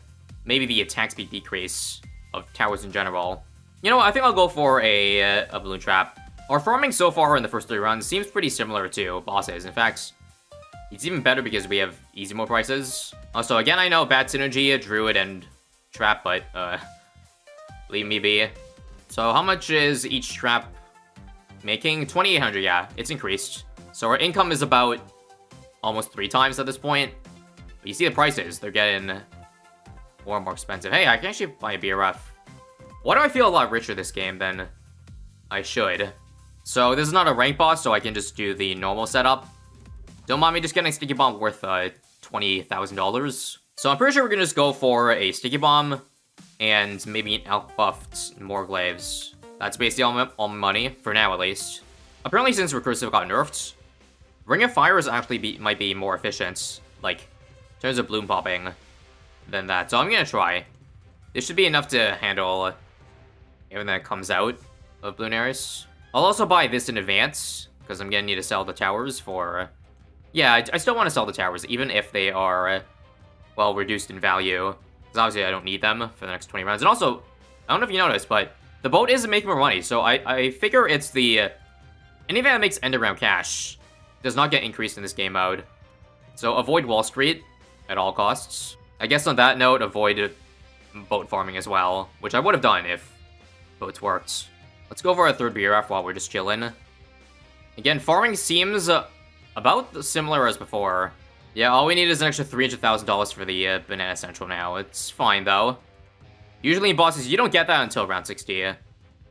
maybe the attack speed decrease of towers in general. You know what, I think I'll go for a balloon trap. Our farming so far in the first 3 runs seems pretty similar to bosses. In fact, it's even better because we have easy mode prices. Also, again, I know bad synergy, druid, and trap, but leave me be. So how much is each trap making? 2,800, yeah, it's increased. So our income is about almost 3 times at this point. But you see the prices, they're getting more and more expensive. Hey, I can actually buy a BRF. Why do I feel a lot richer this game than I should? So this is not a rank boss, so I can just do the normal setup. Don't mind me just getting a sticky bomb worth $20,000. So I'm pretty sure we're gonna just go for a sticky bomb and maybe an elk buffed Morglaives. That's basically all my money, for now at least. Apparently since Recursive got nerfed, Ring of Fire is actually might be more efficient, like, in terms of bloom popping, than that. So I'm gonna try. This should be enough to handle everything that comes out of Lunaris. I'll also buy this in advance, because I'm gonna need to sell the towers for... Yeah, I still want to sell the towers, even if they are, well, reduced in value. Because obviously I don't need them for the next 20 rounds. And also, I don't know if you noticed, but the boat isn't making more money. So I figure it's the... anything that makes end of round cash does not get increased in this game mode. So avoid Wall Street at all costs. I guess on that note, avoid boat farming as well, which I would have done if boats worked. Let's go for a third BRF while we're just chilling. Again, farming seems about similar as before. Yeah, all we need is an extra $300,000 for the Banana Central now. It's fine, though. Usually in bosses, you don't get that until round 60.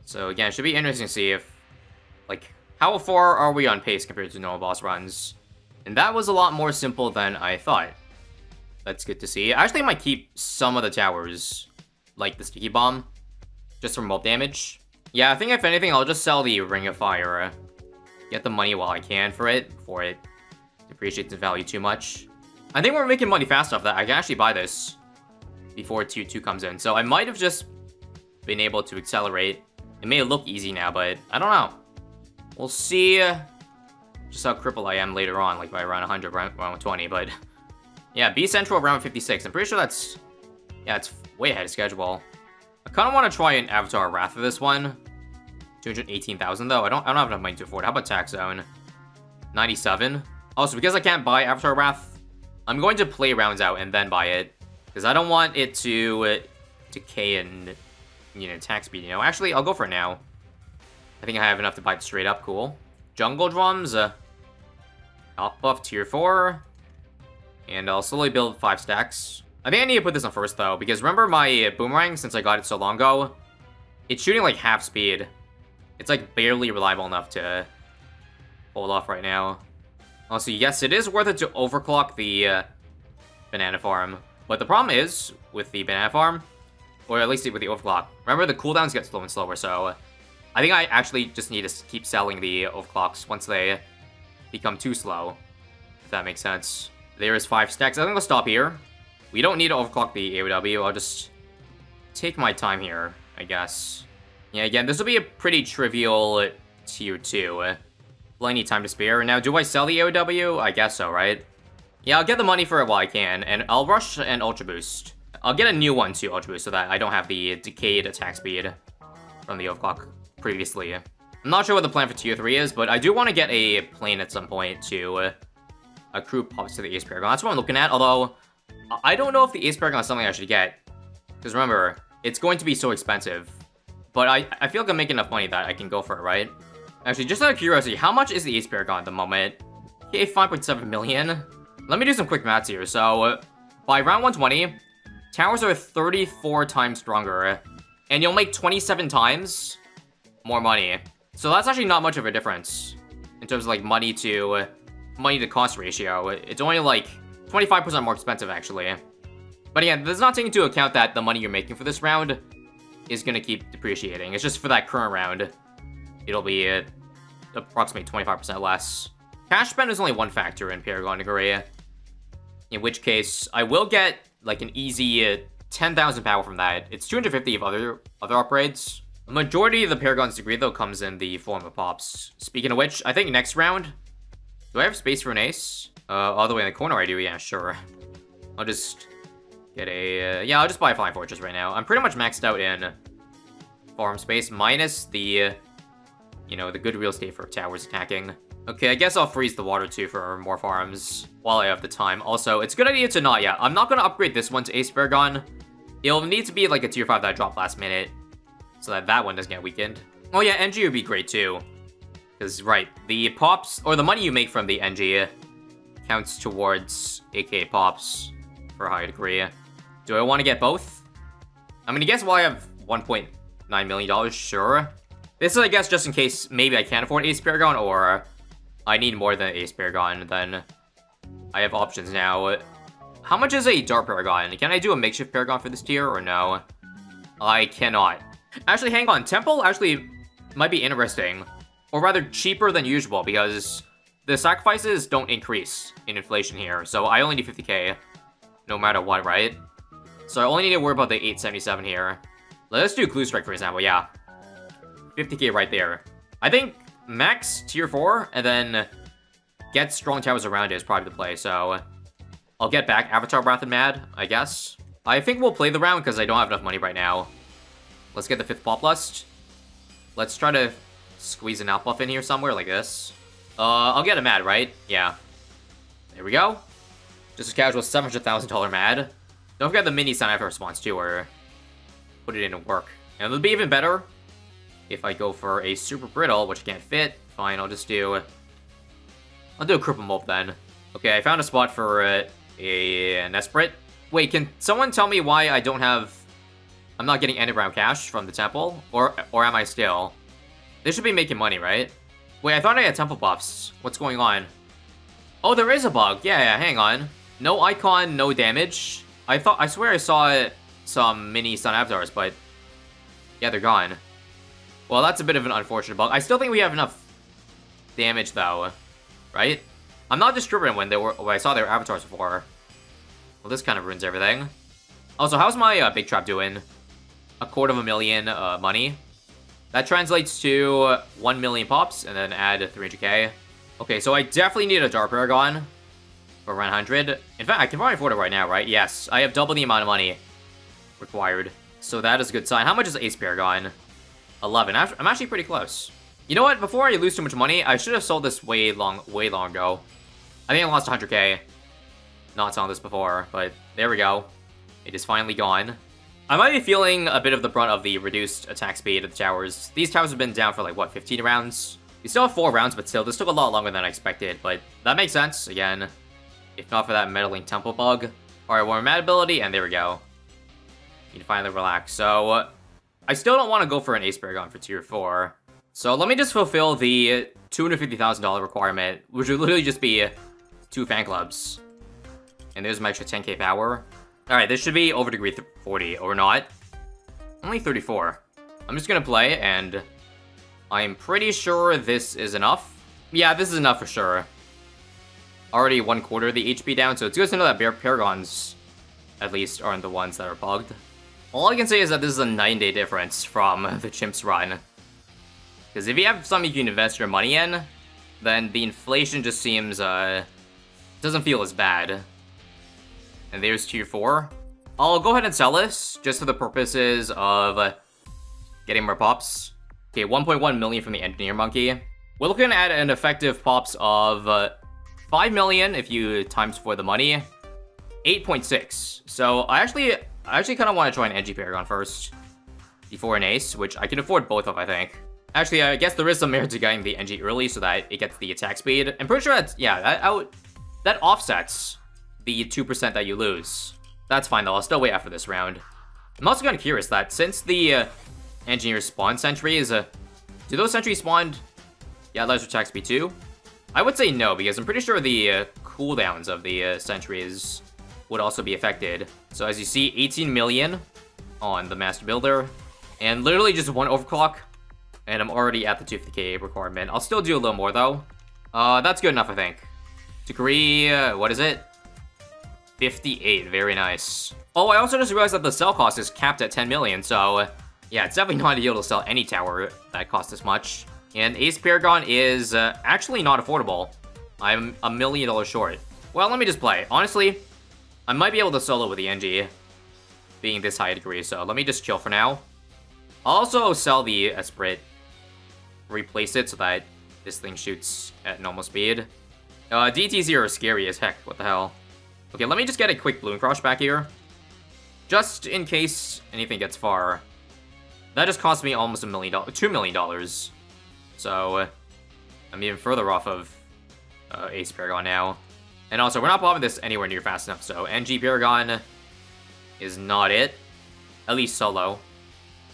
So again, it should be interesting to see if, like, how far are we on pace compared to normal boss runs? And that was a lot more simple than I thought. That's good to see. I actually might keep some of the towers, like the Sticky Bomb, just for mob damage. Yeah, I think if anything, I'll just sell the Ring of Fire. Get the money while I can for it, before it depreciates in value too much. I think we're making money fast enough that I can actually buy this before Tier 2 comes in. So I might have just been able to accelerate. It may look easy now, but I don't know. We'll see just how crippled I am later on, like by around 100, around 20, but... Yeah, B Central around 56. I'm pretty sure that's... Yeah, it's way ahead of schedule. I kind of want to try an Avatar Wrath for this one. 218,000 though. I don't have enough money to afford. How about Tax Zone? 97. Also, because I can't buy Avatar Wrath, I'm going to play rounds out and then buy it. Because I don't want it to decay and, you know, attack speed, you know. Actually, I'll go for it now. I think I have enough to buy it straight up. Cool. Jungle Drums. Health buff tier 4. And I'll slowly build 5 stacks. I think I need to put this on first, though. Because remember my Boomerang, since I got it so long ago? It's shooting like half speed. It's like barely reliable enough to hold off right now. Also, yes, it is worth it to overclock the banana farm. But the problem is, with the banana farm, or at least with the overclock, remember the cooldowns get slower and slower, so I think I actually just need to keep selling the overclocks once they become too slow, if that makes sense. There is 5 stacks. I think I'll stop here. We don't need to overclock the AOW. I'll just take my time here, I guess. Yeah, again, this will be a pretty trivial tier 2. Plenty of time to spare. Now, do I sell the AOW? I guess so, right? Yeah, I'll get the money for it while I can, and I'll rush an Ultra Boost. I'll get a new one too, Ultra Boost, so that I don't have the decayed attack speed from the overclock previously. I'm not sure what the plan for tier 3 is, but I do want to get a plane at some point to accrue pops to the Ace Paragon. That's what I'm looking at, although I don't know if the Ace Paragon is something I should get. Because remember, it's going to be so expensive. But I feel like I'm making enough money that I can go for it, right? Actually, just out of curiosity, how much is the Ace Paragon at the moment? Okay, 5.7 million. Let me do some quick maths here. So, by round 120, towers are 34 times stronger. And you'll make 27 times more money. So that's actually not much of a difference in terms of like money to cost ratio. It's only like 25% more expensive actually. But again, this is not taking into account that the money you're making for this round is going to keep depreciating. It's just for that current round, it'll be approximately 25% less. Cash spend is only one factor in Paragon Degree, in which case I will get like an easy 10,000 power from that. It's 250 of other upgrades. The majority of the Paragon's Degree though comes in the form of pops. Speaking of which, I think next round, do I have space for an ace? All the way in the corner I do, yeah, sure. I'll just get a, yeah, I'll just buy a Flying Fortress right now. I'm pretty much maxed out in farm space, minus the, you know, the good real estate for towers attacking. Okay, I guess I'll freeze the water too for more farms while I have the time. Also, it's a good idea to not, yeah, I'm not gonna upgrade this one to Ace Paragon. It'll need to be like a tier 5 that I dropped last minute, so that one doesn't get weakened. Oh yeah, NG would be great too. Because, right, the pops, or the money you make from the NG counts towards AK pops for a higher degree. Do I want to get both? I'm gonna guess while I have $1.9 million, sure. This is, I guess, just in case maybe I can't afford Ace Paragon, or I need more than Ace Paragon, then I have options now. How much is a Dart Paragon? Can I do a makeshift Paragon for this tier, or no? I cannot. Actually, hang on. Temple actually might be interesting, or rather cheaper than usual, because the sacrifices don't increase in inflation here, so I only need 50k no matter what, right? So I only need to worry about the 877 here. Let's do Clue Strike, for example, yeah. 50k right there. I think max tier 4, and then get strong towers around it is probably the play, so I'll get back Avatar Wrath and Mad, I guess. I think we'll play the round because I don't have enough money right now. Let's get the 5th Pop Lust. Let's try to squeeze an out buff in here somewhere like this. I'll get a Mad, right? Yeah. There we go. Just a casual $700,000 Mad. Don't forget the mini sign after response too, or put it into work. And it'll be even better if I go for a Super Brittle, which can't fit. Fine, I'll do a Cripple Mold then. Okay, I found a spot for an Esprit. Wait, can someone tell me why I'm not getting underground cash from the temple? Or am I still? They should be making money, right? Wait, I thought I had temple buffs. What's going on? Oh, there is a bug. Yeah, hang on. No icon, no damage. I swear I saw some mini Sun Avatars, but yeah, they're gone. Well, that's a bit of an unfortunate bug. I still think we have enough damage though, right? I'm not distributing when I saw their avatars before. Well, this kind of ruins everything. Also, how's my Big Trap doing? 250,000 money. That translates to 1 million pops, and then add 300k. Okay, so I definitely need a Dark Paragon for 100. In fact, I can probably afford it right now, right? Yes, I have double the amount of money required. So that is a good sign. How much is Ace Paragon? 11. I'm actually pretty close. You know what? Before I lose too much money, I should have sold this way long ago. I think I lost 100k. Not selling this before, but there we go. It is finally gone. I might be feeling a bit of the brunt of the reduced attack speed of the towers. These towers have been down for like, what, 15 rounds? We still have 4 rounds, but still, this took a lot longer than I expected, but that makes sense, again. If not for that meddling temple bug. Alright, one more mad ability, and there we go. You can finally relax. So, I still don't want to go for an Ace Paragon for tier 4. So let me just fulfill the $250,000 requirement, which would literally just be 2 fan clubs. And there's my extra 10k power. Alright, this should be over degree 40, or not. Only 34. I'm just gonna play, and I'm pretty sure this is enough. Yeah, this is enough for sure. Already 1/4 of the HP down, so it's good to know that Paragons, at least, aren't the ones that are bugged. All I can say is that this is a 9-day difference from the Chimps run. Because if you have something you can invest your money in, then the inflation just seems, doesn't feel as bad. And there's tier 4. I'll go ahead and sell this, just for the purposes of getting more pops. Okay, 1.1 million from the Engineer Monkey. We're looking at an effective pops of 5 million if you times for the money. 8.6. So I actually kind of want to try an NG Paragon first before an Ace, which I can afford both of, I think. Actually, I guess there is some merit to getting the NG early so that it gets the attack speed. I'm pretty sure that's, yeah, that offsets the 2% that you lose. That's fine though, I'll still wait after this round. I'm also kind of curious that since the engineers spawn sentries, do those sentries spawn, yeah, lesser attack speed too? I would say no, because I'm pretty sure the cooldowns of the sentries would also be affected. So as you see, 18 million on the Master Builder, and literally just one overclock, and I'm already at the 250k requirement. I'll still do a little more though. That's good enough, I think. Degree, what is it? 58, very nice. Oh, I also just realized that the sell cost is capped at 10 million, so yeah, it's definitely not ideal to sell any tower that costs this much. And Ace Paragon is actually not affordable. I'm $1 million short. Well, let me just play. Honestly, I might be able to solo with the NG being this high a degree, so let me just chill for now. I'll also sell the Esprit, replace it so that this thing shoots at normal speed. DT0 is scary as heck, what the hell. Okay, let me just get a quick Balloon Crush back here. Just in case anything gets far. That just cost me almost $2 million. So, I'm even further off of Ace Paragon now. And also, we're not popping this anywhere near fast enough, so NG Paragon is not it. At least solo.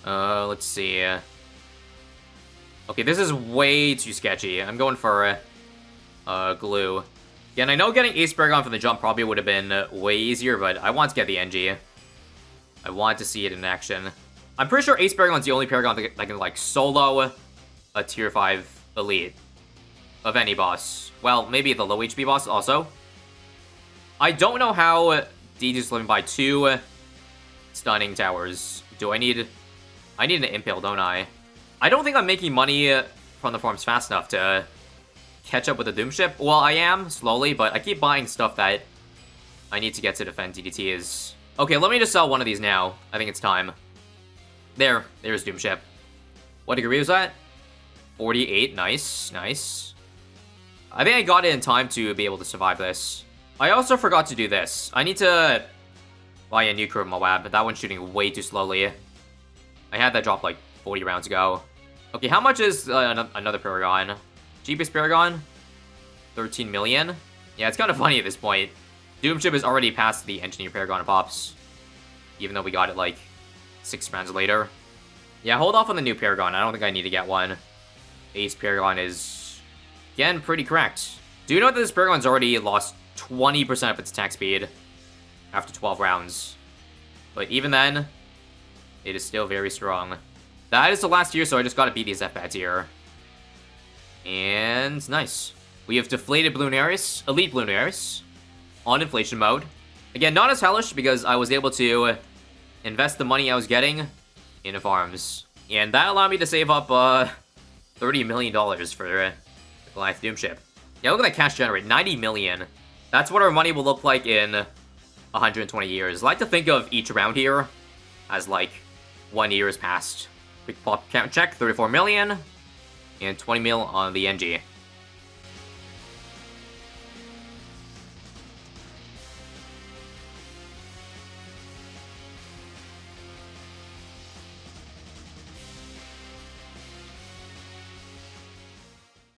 Let's see. Okay, this is way too sketchy. I'm going for glue. Again, I know getting Ace Paragon for the jump probably would have been way easier, but I want to get the NG. I want to see it in action. I'm pretty sure Ace Paragon's the only Paragon that can, like, solo a tier 5 elite of any boss. Well, maybe the low HP boss also. I don't know how DJ's living by 2 stunning towers. Do I need... I need an Impale, don't I? I don't think I'm making money from the farms fast enough to catch up with the Doom Ship. Well, I am, slowly, but I keep buying stuff that I need to get to defend DDTs. Okay, let me just sell one of these now. I think it's time. There's Doom Ship. What degree was that? 48, nice, nice. I think I got it in time to be able to survive this. I also forgot to do this. I need to buy a new Chroma Lab, but that one's shooting way too slowly. I had that drop like 40 rounds ago. Okay, how much is another Paragon? Cheapest Paragon? 13 million? Yeah, it's kind of funny at this point. Doom Ship is already past the Engineer Paragon pops. Even though we got it like 6 rounds later. Yeah, hold off on the new Paragon. I don't think I need to get one. Ace Paragon is, again, pretty cracked. Do you know that this Paragon's already lost 20% of its attack speed after 12 rounds? But even then, it is still very strong. That is the last tier, so I just gotta beat these F-Bats here. And nice. We have deflated Balloonarius, Elite Balloonarius, on inflation mode. Again, not as hellish because I was able to invest the money I was getting in farms. And that allowed me to save up $30 million for the Goliath Doom Ship. Yeah, look at that cash generate, 90 million. That's what our money will look like in 120 years. I like to think of each round here as like 1 year has passed. Quick pop count check, 34 million, and 20 mil on the NG.